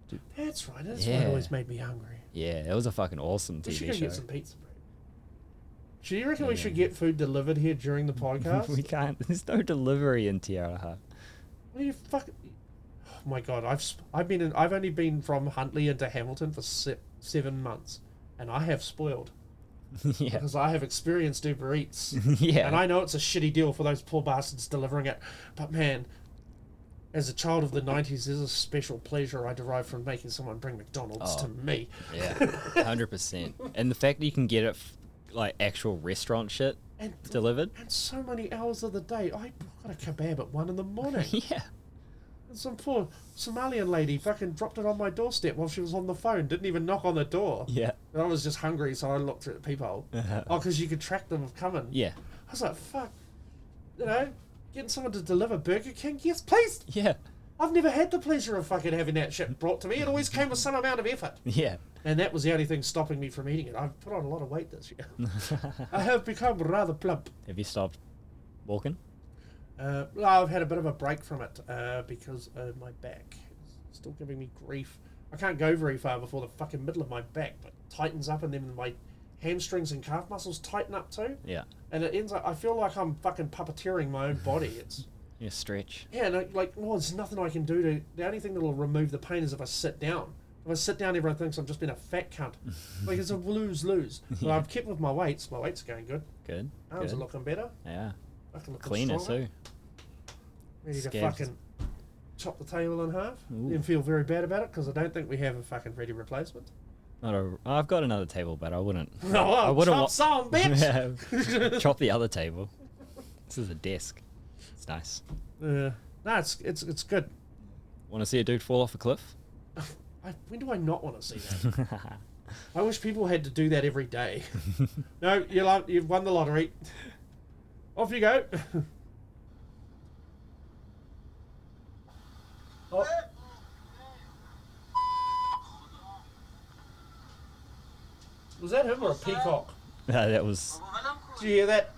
Dude. That's right. That's what always made me hungry. Yeah, it was a fucking awesome TV show. We should go get some pizza, bro. Do you reckon we should get food delivered here during the podcast? We can't. There's no delivery in Tiaraha. What are you fucking... Oh my god, I've only been from Huntley into Hamilton for 7 months, and I have spoiled. Yeah. Because I have experienced Uber Eats. Yeah. And I know it's a shitty deal for those poor bastards delivering it, but man, as a child of the 90s, there's a special pleasure I derive from making someone bring McDonald's to me. Yeah, 100%. And the fact that you can get it like actual restaurant shit delivered. And so many hours of the day. I got a kebab at 1 a.m. Yeah. And some poor Somalian lady fucking dropped it on my doorstep while she was on the phone. Didn't even knock on the door. Yeah. And I was just hungry, so I looked at the peephole. Because you could track them coming. Yeah. I was like, fuck. You know, getting someone to deliver Burger King? Yes, please. Yeah. I've never had the pleasure of fucking having that shit brought to me. It always came with some amount of effort. Yeah. And that was the only thing stopping me from eating it. I've put on a lot of weight this year. I have become rather plump. Have you stopped walking? Well, I've had a bit of a break from it because my back is still giving me grief. I can't go very far before the fucking middle of my back, but tightens up, and then my hamstrings and calf muscles tighten up too. Yeah. And it ends up, I feel like I'm fucking puppeteering my own body. It's... You stretch. Yeah, and there's nothing I can do to... The only thing that'll remove the pain is if I sit down. If I sit down, everyone thinks I'm just being a fat cunt. Like, it's a lose-lose. But I've kept with my weights. My weights are going good. Good. Arms are looking better. Yeah. Fucking looking Cleaner stronger. too. Ready to Scabs. fucking chop the table in half. Ooh. Then feel very bad about it because I don't think we have a fucking ready replacement. I've got another table, but I wouldn't. No, I wouldn't chop some, bitch! chop the other table. This is a desk. It's nice. No, it's good. Want to see a dude fall off a cliff? When do I not want to see that? I wish people had to do that every day. No, you've won the lottery. Off you go. Oh. Was that him or a peacock? No, that was Did you hear that?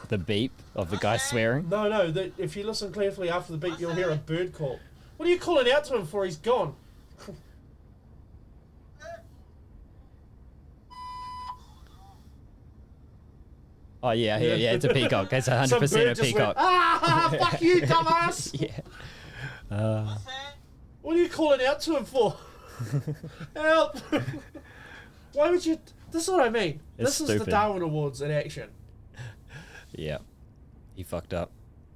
the beep of the guy swearing. No, if you listen carefully after the beat, you'll hear a bird call. What are you calling out to him for? He's gone. Oh yeah, it's a peacock. It's 100% Some bird a just peacock. went, ah, fuck you, dumbass! Yeah. What are you calling out to him for? Help! Why would you... This is what I mean. It's This is the stupid. Darwin Awards in action. Yeah. He fucked up.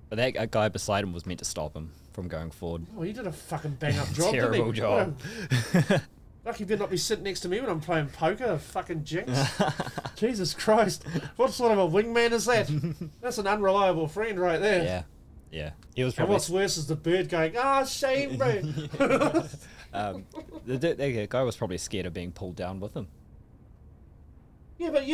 But that guy beside him was meant to stop him from going forward. Oh, he did a fucking bang-up job, Terrible didn't he? job. Lucky you better not be sitting next to me when I'm playing poker, fucking jinx. Jesus Christ. What sort of a wingman is that? That's an unreliable friend right there. Yeah. Yeah. He was And probably... what's worse is the bird going, shame, bro. The guy was probably scared of being pulled down with him. Yeah, but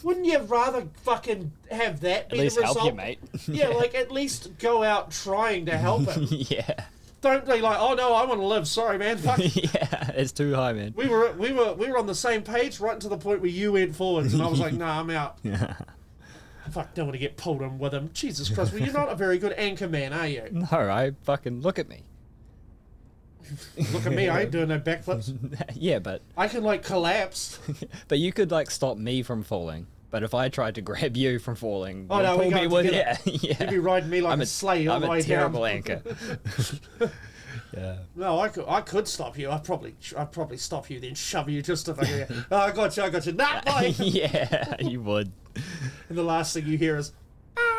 wouldn't you rather fucking have that be At least the result? help you, mate. Yeah, like at least go out trying to help him. Yeah. Don't be like, oh no, I want to live. Sorry, man. Fuck. Yeah, it's too high, man. We were on the same page right to the point where you went forwards, and I was like, nah, I'm out. Fuck, don't want to get pulled in with him. Jesus Christ, well, you're not a very good anchor man, are you? No, I fucking look at me. Look at me, I ain't doing no backflips. Yeah, but I can like collapse. but you could like stop me from falling. But if I tried to grab you from falling, Oh you'd no, pull we're me going with together. yeah. You'd be riding me like I'm a sleigh all I'm the way a terrible down. anchor. Yeah. No, I could stop you. I'd probably stop you, then shove you just to fucking. Oh, I got you. Nah, boy. Yeah, you would. And the last thing you hear is,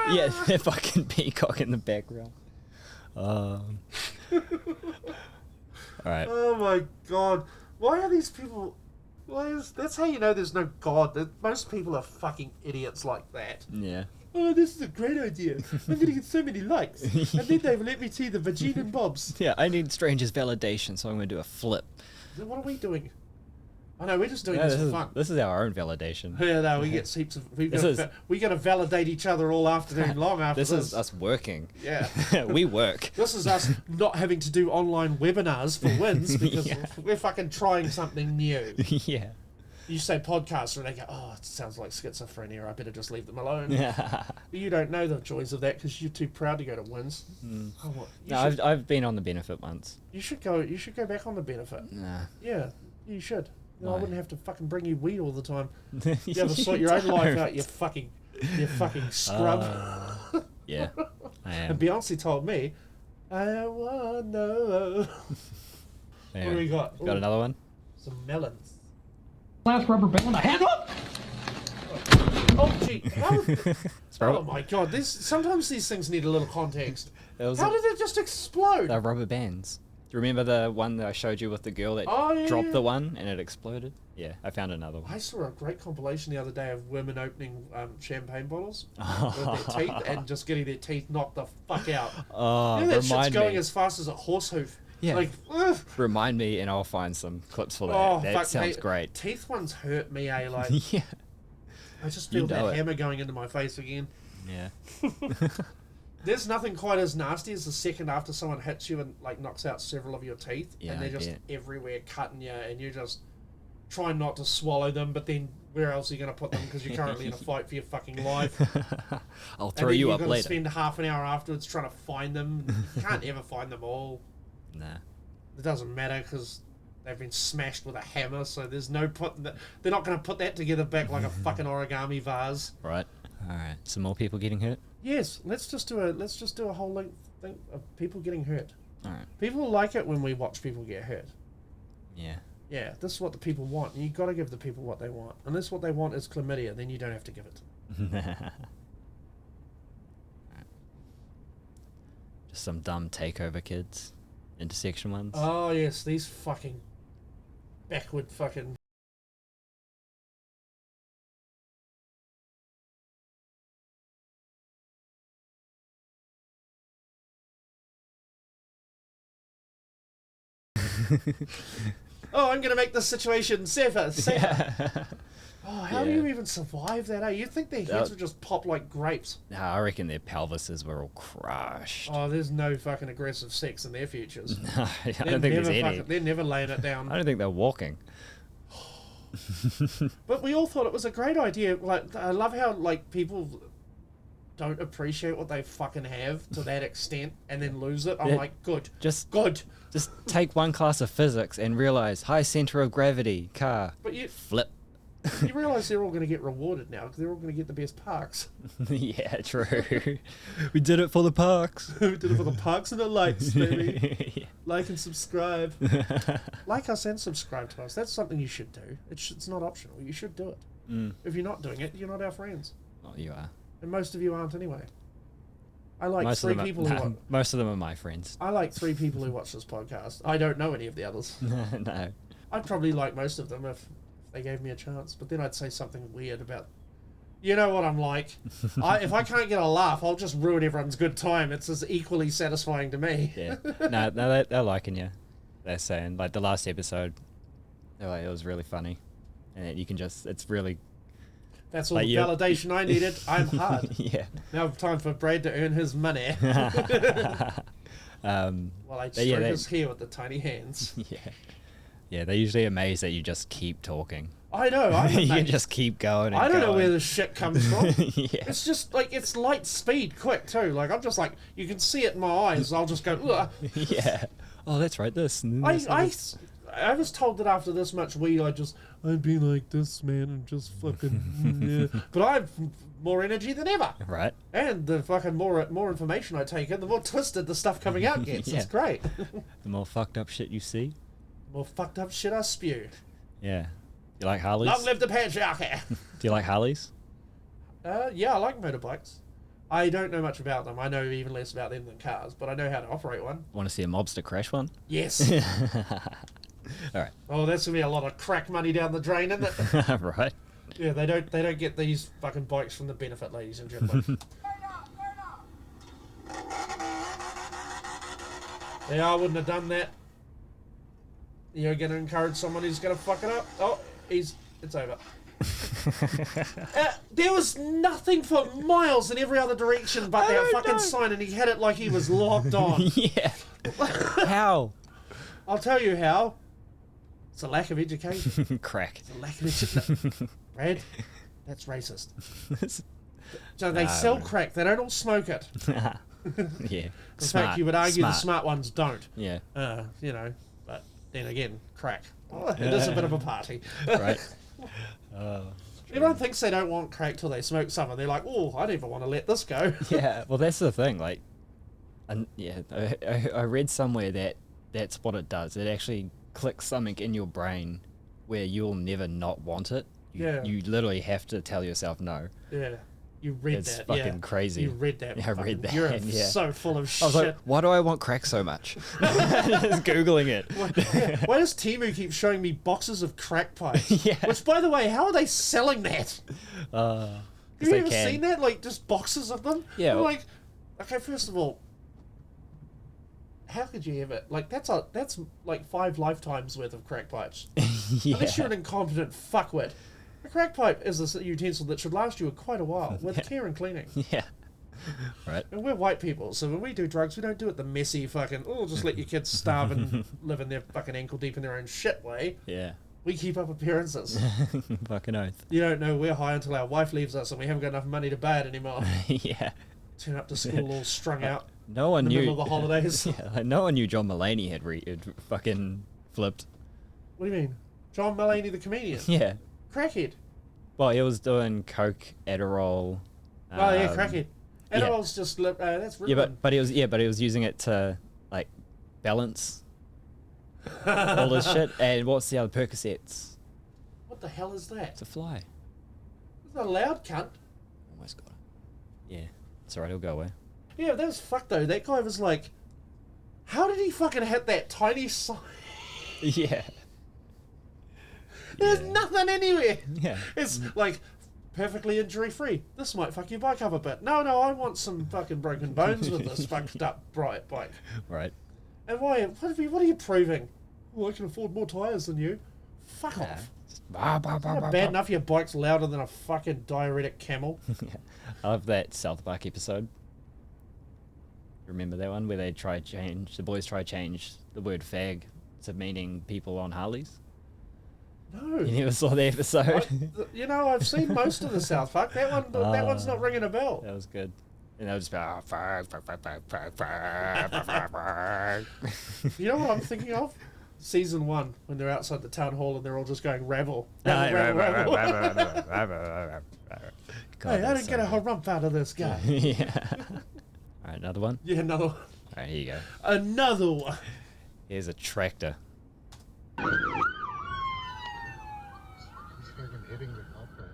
Yeah, the fucking peacock in the background. All right. oh my god, why are these people? That's how you know there's no God. Most people are fucking idiots like that. Yeah. Oh, this is a great idea. I'm gonna get so many likes, and then they've let me see the vagina and bobs. Yeah, I need strangers' validation, so I'm going to do a flip. Then what are we doing? I know we're just doing No, this for fun. this is our own validation. Yeah, no, we get heaps of. We This got to validate each other all afternoon long after This this. is us working. Yeah. We work. This is us not having to do online webinars for wins because Yeah. we're fucking trying something new. Yeah. You say podcaster and they go, oh, it sounds like schizophrenia. I better just leave them alone. Yeah. You don't know the joys of that because you're too proud to go to wins. Oh, what? No, I've been on the benefit once. You should go back on the benefit. Nah. Yeah, you should. Then I Why? wouldn't have to fucking bring you weed all the time. You have to sort your own life out. You fucking scrub. Yeah, I am. And Beyonce told me, I wanna know. Yeah. What do we got? Got Ooh, another one? some melons. Last rubber band I had. Oh, gee. It's Oh rubber, my god, sometimes these things need a little context. that was How did it just explode? the rubber bands. Do you remember the one that I showed you with the girl that Oh, yeah, dropped yeah. the one and it exploded? Yeah, I found another one. I saw a great compilation the other day of women opening champagne bottles with their teeth and just getting their teeth knocked the fuck out. Oh, You know that shit's remind going me. as fast as a horse hoof. Yeah. Like, ugh. Remind me, and I'll find some clips for that. Oh, That fuck, sounds mate. great. Teeth ones hurt me, eh? Like, Yeah. I just You feel know that it. hammer going into my face again. Yeah. There's nothing quite as nasty as the second after someone hits you and like knocks out several of your teeth, Yeah, and they're I just bet. everywhere cutting you, and you're just trying not to swallow them, but then where else are you going to put them because you're currently in a fight for your fucking life. I'll And throw then you you've up got to later. spend half an hour afterwards trying to find them. You can't ever find them all. Nah. It doesn't matter because they've been smashed with a hammer, so there's no putting that. They're not going to put that together back like a fucking origami vase. Right. All right. Some more people getting hurt. Yes, let's just do a whole length thing of people getting hurt. All right. People like it when we watch people get hurt. Yeah. Yeah, this is what the people want. You got to give the people what they want. Unless what they want is chlamydia, then you don't have to give it. some dumb takeover kids, intersection ones. Oh yes, these fucking backward fucking. Oh, I'm gonna make this situation safer. Oh, how do you even survive that? You'd think their heads would just pop like grapes. Nah, I reckon their pelvises were all crushed. Oh, there's no fucking aggressive sex in their futures. No, I don't think there's any. They're never laying it down. I don't think they're walking. But we all thought it was a great idea. Like, I love how like people don't appreciate what they fucking have to that extent and then lose it. I'm like, good. Just take one class of physics and realize high center of gravity car. But you flip. You realise they're all going to get rewarded now because they're all going to get the best parks. Yeah, true. We did it for the parks. We did it for the parks and the lights, baby. Yeah. Like and subscribe. Like us and subscribe to us. That's something you should do. It's not optional. You should do it. If you're not doing it, you're not our friends. Oh, you are. And most of you aren't anyway. I like Most three of them people are, who no, most of them are my friends. I like 3 people who watch this podcast. I don't know any of the others. No. I'd probably like most of them if they gave me a chance, but then I'd say something weird about, you know what I'm like. If I can't get a laugh, I'll just ruin everyone's good time. It's as equally satisfying to me. Yeah. No, they're liking you. They're saying, like, the last episode, they're like, it was really funny. And you can just, it's really... That's all like the validation I needed. I'm hard. Yeah. Now time for Brad to earn his money. While I stroke his hair with the tiny hands. Yeah. Yeah, they're usually amazed that you just keep talking. I know. You can just keep going and I don't know going. where this shit comes from. Yeah. It's just like, it's light speed quick too. Like, I'm just like, you can see it in my eyes. I'll just go, ugh. Yeah. Oh, that's right. This. And I this. I was told that after this much weed, I'd be like this, man, and just fucking, yeah. But I've more energy than ever. Right. And the fucking more information I take in, the more twisted the stuff coming out gets. Yeah. It's great. The more fucked up shit you see. More fucked up shit I spew. Yeah. You like Harleys? Long live the patriarchy. Do you like Harleys? Yeah, I like motorbikes. I don't know much about them. I know even less about them than cars, but I know how to operate one. Want to see a mobster crash one? Yes. All right. Oh, that's gonna be a lot of crack money down the drain, isn't it? Right. Yeah, they don't get these fucking bikes from the benefit, ladies and gentlemen. Yeah, I wouldn't have done that. You're gonna encourage someone who's gonna fuck it up. Oh, it's over. There was nothing for miles in every other direction but that fucking sign, and he had it like he was locked on. Yeah. How? I'll tell you how. It's a lack of education. Crack. It's a lack of education. Brad, that's racist. So they sell crack. They don't all smoke it. Yeah. In fact, you would argue the smart ones don't. Yeah. You know, but then again, crack. Oh, it is a bit of a party. Right. Everyone thinks they don't want crack till they smoke some, and they're like, "Oh, I never want to let this go." Yeah. Well, that's the thing. Like, and yeah, I read somewhere that that's what it does. It actually clicks something in your brain where you'll never not want it. You literally have to tell yourself no. Yeah. You read it's that. It's fucking crazy. You read that. Yeah, I read that. You're yeah. so full of shit. I was like, why do I want crack so much? Just Googling it. Why does Temu keep showing me boxes of crack pipes? Yeah. Which, by the way, how are they selling that? Have you ever seen that? Like, just boxes of them? Yeah. I'm like, okay, first of all, how could you ever... Like, that's like 5 lifetimes worth of crack pipes. Yeah. Unless you're an incompetent fuckwit. A crack pipe is a utensil that should last you quite a while, with care and cleaning. Yeah. Right. And we're white people, so when we do drugs, we don't do it the messy fucking, just let your kids starve and live in their fucking ankle deep in their own shit way. Yeah. We keep up appearances. Fucking oath. You don't know we're high until our wife leaves us and we haven't got enough money to buy it anymore. Yeah. Turn up to school all strung out. No one in the knew. middle of the holidays. Yeah, like no one knew John Mulaney had fucking flipped. What do you mean? John Mulaney, the comedian? Yeah. Crackhead. Well, he was doing coke, Adderall. Oh yeah, crackhead. Adderall's just that's really yeah, but he was using it to like balance all this shit. And what's the other Percocets? What the hell is that? It's a fly. It's not a loud cunt. Almost got it. Yeah, it's alright. It'll go away. Yeah, that was fucked though. That guy was like, how did he fucking hit that tiny sign? Yeah. There's nothing anywhere. Yeah. It's like perfectly injury free. This might fuck your bike up a bit. No, I want some fucking broken bones with this fucked up bright bike. Right. And why? What are you proving? Well, I can afford more tires than you. Fuck off. Not bad enough your bike's louder than a fucking diuretic camel. Yeah. I love that South Park episode. Remember that one where the boys try change the word fag to meaning people on Harleys? No. You never saw the episode? I've seen most of the South Park. That one's not ringing a bell. That was good. And they'll just be, fag. You know what I'm thinking of? Season 1, when they're outside the town hall and they're all just going rabble. God, Hey, I didn't get a so harump out of this guy. good. Yeah. All right, another one? Yeah, another one. All right, here you go. Another one. Here's a tractor. He's fucking hitting the copper.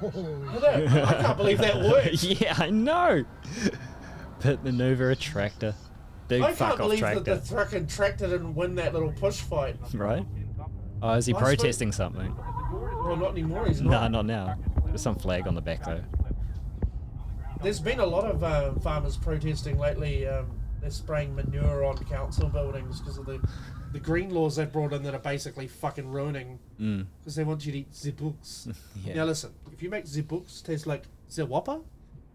I can't believe that worked. Yeah, I know. Pit maneuver a tractor. Big I fuck can't off believe that tractor. the fucking tractor didn't win that little push fight. Right? Oh, is he I suppose- protesting something? Well, not anymore. He's No, not. not now. There's some flag on the back though. There's been a lot of farmers protesting lately. They're spraying manure on council buildings because of the green laws they've brought in that are basically fucking ruining. Because they want you to eat the books. Yeah. Now listen, if you make the books taste like the Whopper,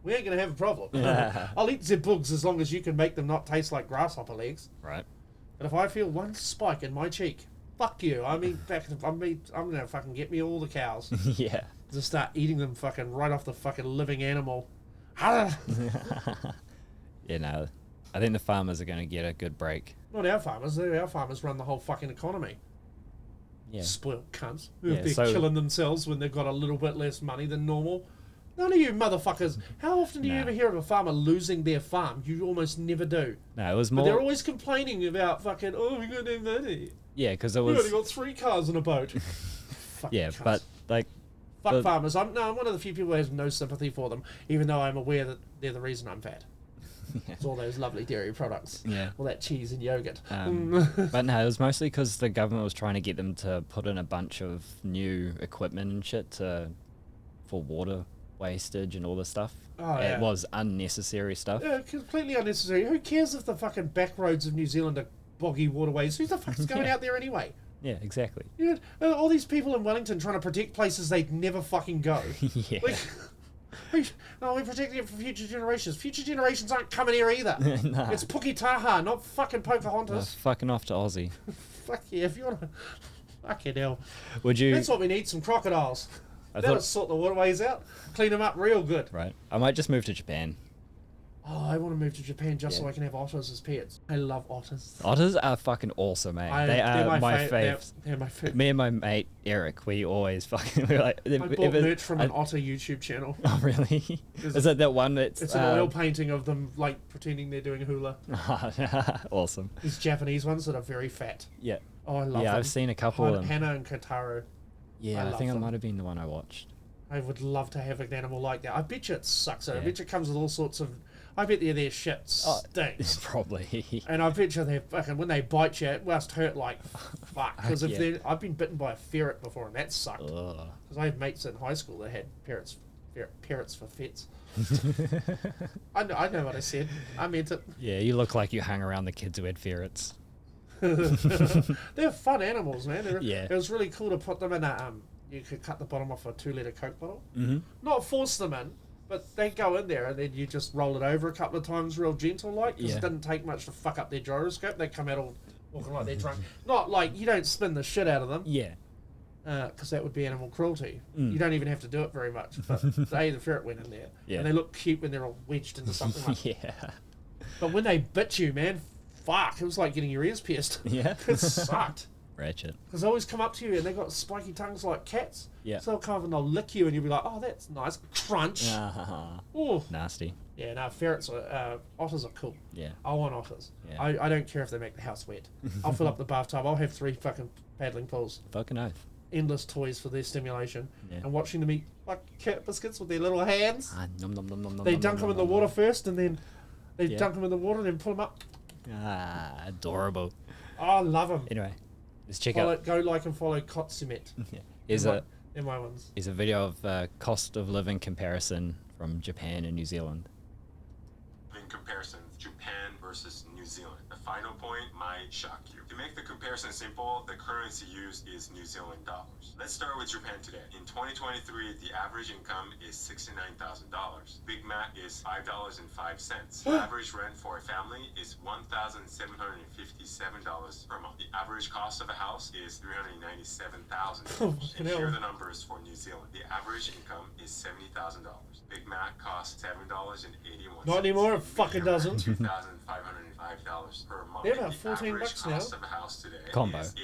we ain't gonna have a problem. Yeah. I'll eat the bugs as long as you can make them not taste like grasshopper legs. Right. But if I feel one spike in my cheek, fuck you. I'm gonna fucking get me all the cows. Yeah. Just start eating them fucking right off the fucking living animal. Yeah, no. I think the farmers are going to get a good break. Not our farmers. Our farmers run the whole fucking economy. Yeah. Spoiled cunts. Yeah, They're so- killing themselves when they've got a little bit less money than normal. None of you motherfuckers. How often do you Nah. ever hear of a farmer losing their farm? You almost never do. No, it was But they're more. always complaining about fucking, oh, we got no money. Yeah, because it We only was. got 3 cars and a boat. Fucking Yeah, cunts. but like. Fuck but- farmers. I'm one of the few people who has no sympathy for them, even though I'm aware that they're the reason I'm fat. It's all those lovely dairy products. Yeah. All that cheese and yogurt. But no, it was mostly because the government was trying to get them to put in a bunch of new equipment and shit for water wastage and all this stuff. Oh, yeah. It was unnecessary stuff. Yeah, completely unnecessary. Who cares if the fucking back roads of New Zealand are boggy waterways? Who the fuck's going Yeah. out there anyway? Yeah, exactly. You know, all these people in Wellington trying to protect places they'd never fucking go. Yeah. Like, no, we're protecting it for future generations. Future generations aren't coming here either. Nah. It's Puketaha, not fucking Pocahontas. Fucking off to Aussie. Fuck yeah, if you want to... Fucking hell. Would you? That's what we need, some crocodiles. I That'll thought. sort the waterways out, clean them up real good. Right. I might just move to Japan. Oh, I want to move to Japan just so Yeah. I can have otters as pets. I love otters. Otters are fucking awesome, mate. They they're are my they're- faves. They're my favorite. Me and my mate Eric, we always fucking we're like. I bought merch from an otter YouTube channel. Oh really? Is Is it that one that's? It's an oil painting of them like pretending they're doing hula. Awesome. These Japanese ones that are very fat. Yeah. Oh, I love Yeah, them. I've seen a couple of them. Hannah and Kotaro. Yeah, I I love think it them. might have been the one I watched. I would love to have an animal like that. I bet you it sucks. I Yeah. bet you it comes with all sorts of... I bet their shit Oh, stinks. Probably. And I bet you they fucking... When they bite you, it must hurt like fuck. Because Yeah. if I've been bitten by a ferret before and that sucked. Ugh. Because I had mates in high school that had parrots for pets. I know what I said. I meant it. Yeah, you look like you hung around the kids who had ferrets. They're fun animals, man. Yeah. It was really cool to put them in a... you could cut the bottom off a 2-litre Coke bottle. Mm-hmm. Not force them in, but they go in there and then you just roll it over a couple of times real gentle like, because Yeah. it didn't take much to fuck up their gyroscope. They come out all walking like they're drunk. Not like, you don't spin the shit out of them, Yeah. because that would be animal cruelty. Mm. You don't even have to do it very much. But the ferret went in there. Yeah. And they look cute when they're all wedged into something like Yeah. But when they bit you, man, fuck, it was like getting your ears pierced. Yeah. It sucked. Ratchet. Because they always come up to you and they got spiky tongues like cats. Yeah. So they'll come up and they'll lick you and you'll be like, oh, that's nice. Crunch. Oh. Nasty. Yeah, no, ferrets are, otters are cool. Yeah. I want otters. Yeah. I don't care if they make the house wet. I'll fill up the bathtub. I'll have 3 fucking paddling pools. Fucking oath. endless toys for their stimulation, Yeah. and watching them eat like cat biscuits with their little hands. Nom, nom, nom, nom, nom, They nom, dunk nom, them in the nom, water nom. first, and then they Yeah. dunk them in the water, and then pull them up. Ah, adorable. Oh, I love them. Anyway, let's check Follow, out. go like and follow Kotsumet. Yeah. Here's They're a they're my ones. here's a video of cost of living comparison from Japan and New Zealand. In comparison, Japan versus New Zealand. The final point might shock you. To make the comparison simple, the currency used is New Zealand dollars. Let's start with Japan today. In 2023, the average income is $69,000. Big Mac is $5.05. The average rent for a family is $1,757 per month. The average cost of a house is $397,000. And here are the numbers for New Zealand. The average income is $70,000. Big Mac costs $7.81. Not anymore, it fucking doesn't. $2,505 per month. They're about The 14 average bucks now. cost of a house today Combo. is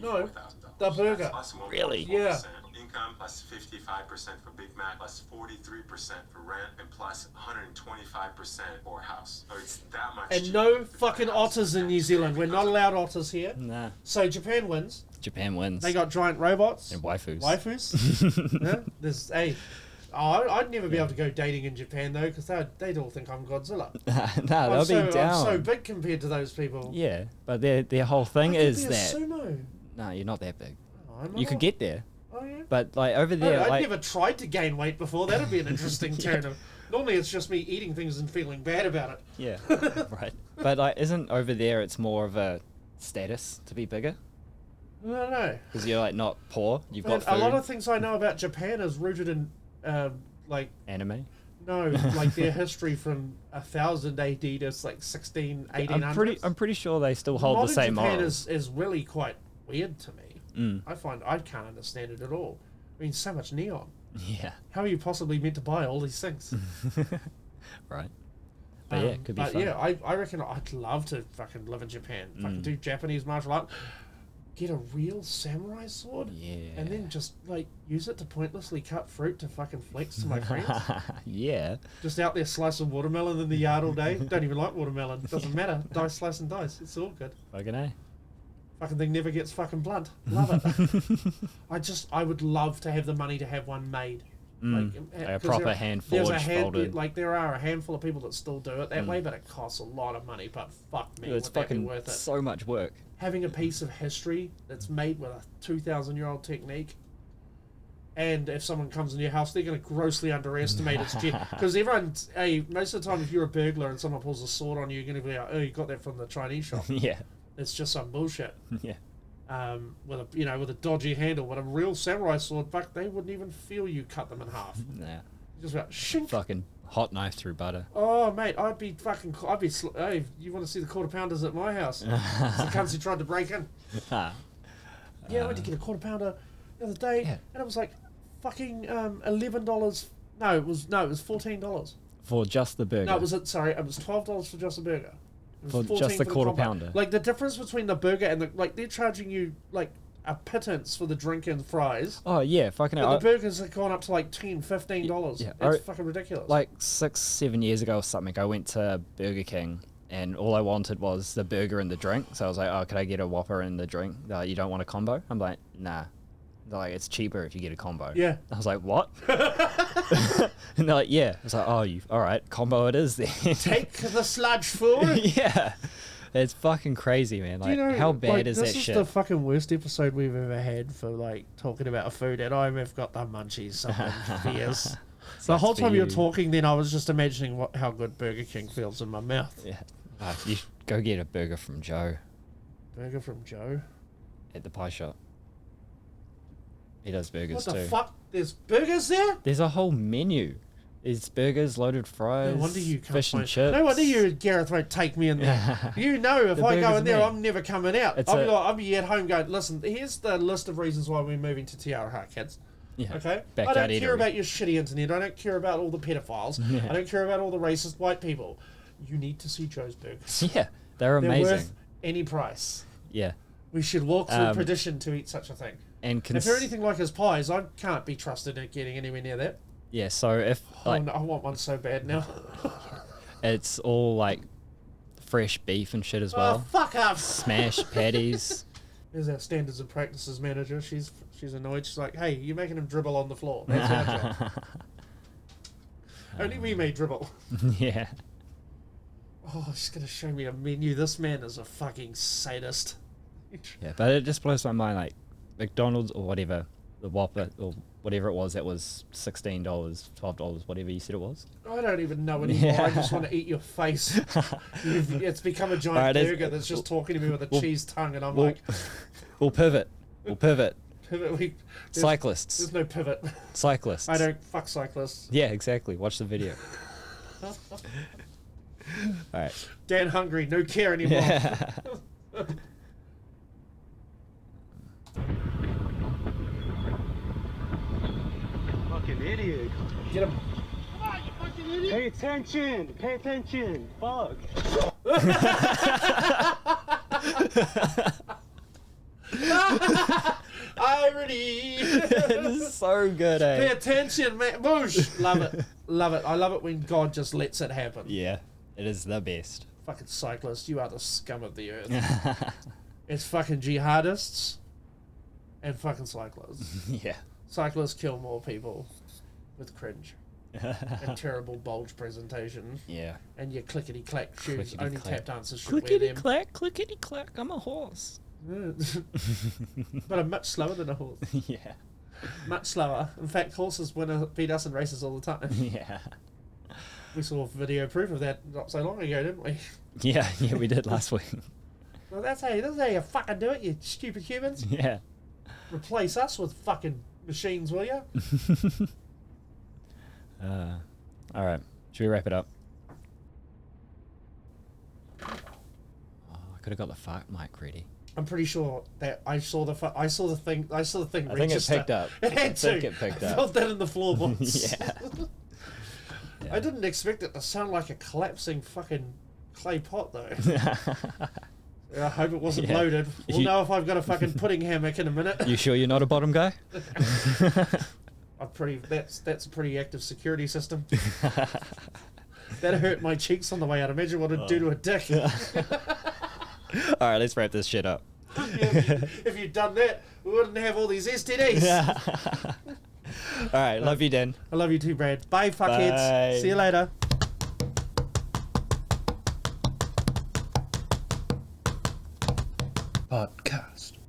No, $894,000. the burger. That's plus 1.4% Really? Yeah. income, plus 55% for Big Mac, plus 43% for rent, and plus 125% for a house. So it's that much. And cheaper no to buy a fucking house otters in New Zealand. We're not allowed otters here. Nah, So Japan wins. Japan wins. They got giant robots. and waifus. Waifus. Yeah, there's I'd never be able to go dating in Japan though, because they'd all think I'm Godzilla. Nah, they'll be down. I'm so big compared to those people. Yeah, but their whole thing I could is be a that sumo. no, you're not that big. Oh, I'm You could not. get there, Oh yeah. but like over there, I'd like never tried to gain weight before. That'd be an interesting turn. Normally, it's just me eating things and feeling bad about it. yeah, right. But like, isn't over there? It's more of a status to be bigger I don't know. because you're like not poor. You've Man, got food. a lot of things I know about Japan is rooted in, like anime. no, like their history from 1000 AD to like 1800s. I'm pretty sure they still hold Modern the same Japan morals. is really quite weird to me. Mm. I find I can't understand it at all. I mean, so much neon. Yeah, How are you possibly meant to buy all these things? right. But yeah, it could be but fun. yeah, I reckon I'd love to fucking live in Japan. Fucking do Japanese martial art. Get a real samurai sword. Yeah. And then just like use it to pointlessly cut fruit to fucking flex to my friends. Yeah. Just out there slicing watermelon in the yard all day. Don't even like watermelon. Doesn't matter. Dice, slice, and dice. It's all good. Fucking A. Fucking thing never gets fucking blunt. Love it. I would love to have the money to have one made. Like a 'cause proper hand there's forged, folded. like there are a handful of people that still do it that way, but it costs a lot of money. But fuck me, It's would that be fucking worth it? so much work. Having a piece of history that's made with a 2,000-year-old technique, and if someone comes in your house, they're going to grossly underestimate its because everyone, most of the time, if you're a burglar and someone pulls a sword on you, you're going to be like, oh, you got that from the Chinese shop. Yeah. It's just some bullshit. Yeah. With a dodgy handle. With a real samurai sword, fuck, they wouldn't even feel you cut them in half. Nah. Just about shink. Fucking hot knife through butter. Oh mate, hey, you want to see the quarter pounders at my house? It's the cunts who tried to break in. Ah. Yeah, I went to get a quarter pounder the other day, Yeah. and it was like fucking $11. No, it was $14. For just the burger. No, it was $12 for just a burger. It was For just 14 the for quarter combo. pounder. Like the difference between the burger and they're charging you like a pittance for the drink and fries. Oh yeah, fucking But hell. the burgers have gone up to like $10-15. Yeah, It's fucking ridiculous. Like 6-7 years ago or something, I went to Burger King and all I wanted was the burger and the drink. So I was like, oh, could I get a Whopper and the drink? They're like, you don't want a combo? I'm like, nah. They're like, it's cheaper if you get a combo. Yeah. I was like, what? And they're like, yeah. I was like, oh, all right, combo it is then. Take the sludge forward. Yeah. It's fucking crazy, man. Like, how bad is that shit? This is the fucking worst episode we've ever had for like talking about food, and I've got the munchies. Something fierce. The whole for time you were you. talking, then I was just imagining how good Burger King feels in my mouth. Yeah. You should go get a burger from Joe Burger from Joe. at the pie shop. He does burgers What the too. fuck? There's burgers there? There's a whole menu. There's burgers, loaded fries, No wonder you can't fish and find- chips. No wonder you, Gareth, won't take me in there. You know, if The I go burgers in there, me. I'm never coming out. It's I'll be at home going, listen, here's the list of reasons why we're moving to Tiara, kids. Yeah. Okay? Backyard I don't care eatery. about your shitty internet. I don't care about all the pedophiles. Yeah. I don't care about all the racist white people. You need to see Joe's Burgers. Yeah, they're They're amazing. worth any price. Yeah, We should walk through Um, perdition to eat such a thing. and If they're anything like his pies, I can't be trusted at getting anywhere near that. yeah. So if like Oh, no, I want one so bad now. it's all like fresh beef and shit as Oh, well, fuck off. smashed patties, There's our standards and practices manager. She's annoyed. She's like, hey, you're making him dribble on the floor. That's our job. Only we may dribble. Yeah. Oh, she's going to show me a menu. This man is a fucking sadist. Yeah, but it just blows my mind, like, McDonald's or whatever, the Whopper or whatever it was that was $16, $12, whatever you said it was. I don't even know anymore. Yeah. I just want to eat your face. It's become a giant Alright, burger that's just talking to me with a cheese tongue, and I'm We'll, like, we'll pivot. We'll pivot. pivot. There's Cyclists. no pivot. Cyclists. I don't fuck cyclists. Yeah, exactly. Watch the video. Alright. Dan hungry, no care anymore. Yeah. Fucking idiot. Get him. Pay attention. Pay attention. Fuck. Irony. This is so good, Pay eh? attention, man. Boosh. Love it. Love it. I love it when God just lets it happen. Yeah, it is the best. Fucking cyclists, you are the scum of the earth. It's fucking jihadists and fucking cyclists. Yeah. Cyclists kill more people with cringe and terrible bulge presentation. Yeah. And your clickety clack shoes. Clickety Only clack. tap dancers should wear Clickety them. clack, clickety clack, I'm a horse. But I'm much slower than a horse. Yeah. Much slower. In fact, horses beat us in races all the time. Yeah. We saw video proof of that not so long ago, didn't we? Yeah, we did last week. Well, this is how you fucking do it, you stupid humans. Yeah. Replace us with fucking machines, will you? Alright. Should we wrap it up? Oh, I could have got the fart mic ready. I'm pretty sure that I saw the thing. I saw the thing. I think it register. picked up. It had I think to. it picked I up. felt that in the floorboards. Yeah. I didn't expect it to sound like a collapsing fucking clay pot though. I hope it wasn't Yeah. loaded. We'll You- know if I've got a fucking pudding hammock in a minute. You sure you're not a bottom guy? That's a pretty active security system. That hurt my cheeks on the way out. Imagine what it'd do to a dick. Alright, let's wrap this shit up. If you'd done that, we wouldn't have all these STDs. Alright, love you, Dan. I love you too, Brad. Bye, fuckheads. Bye. See you later. Podcast.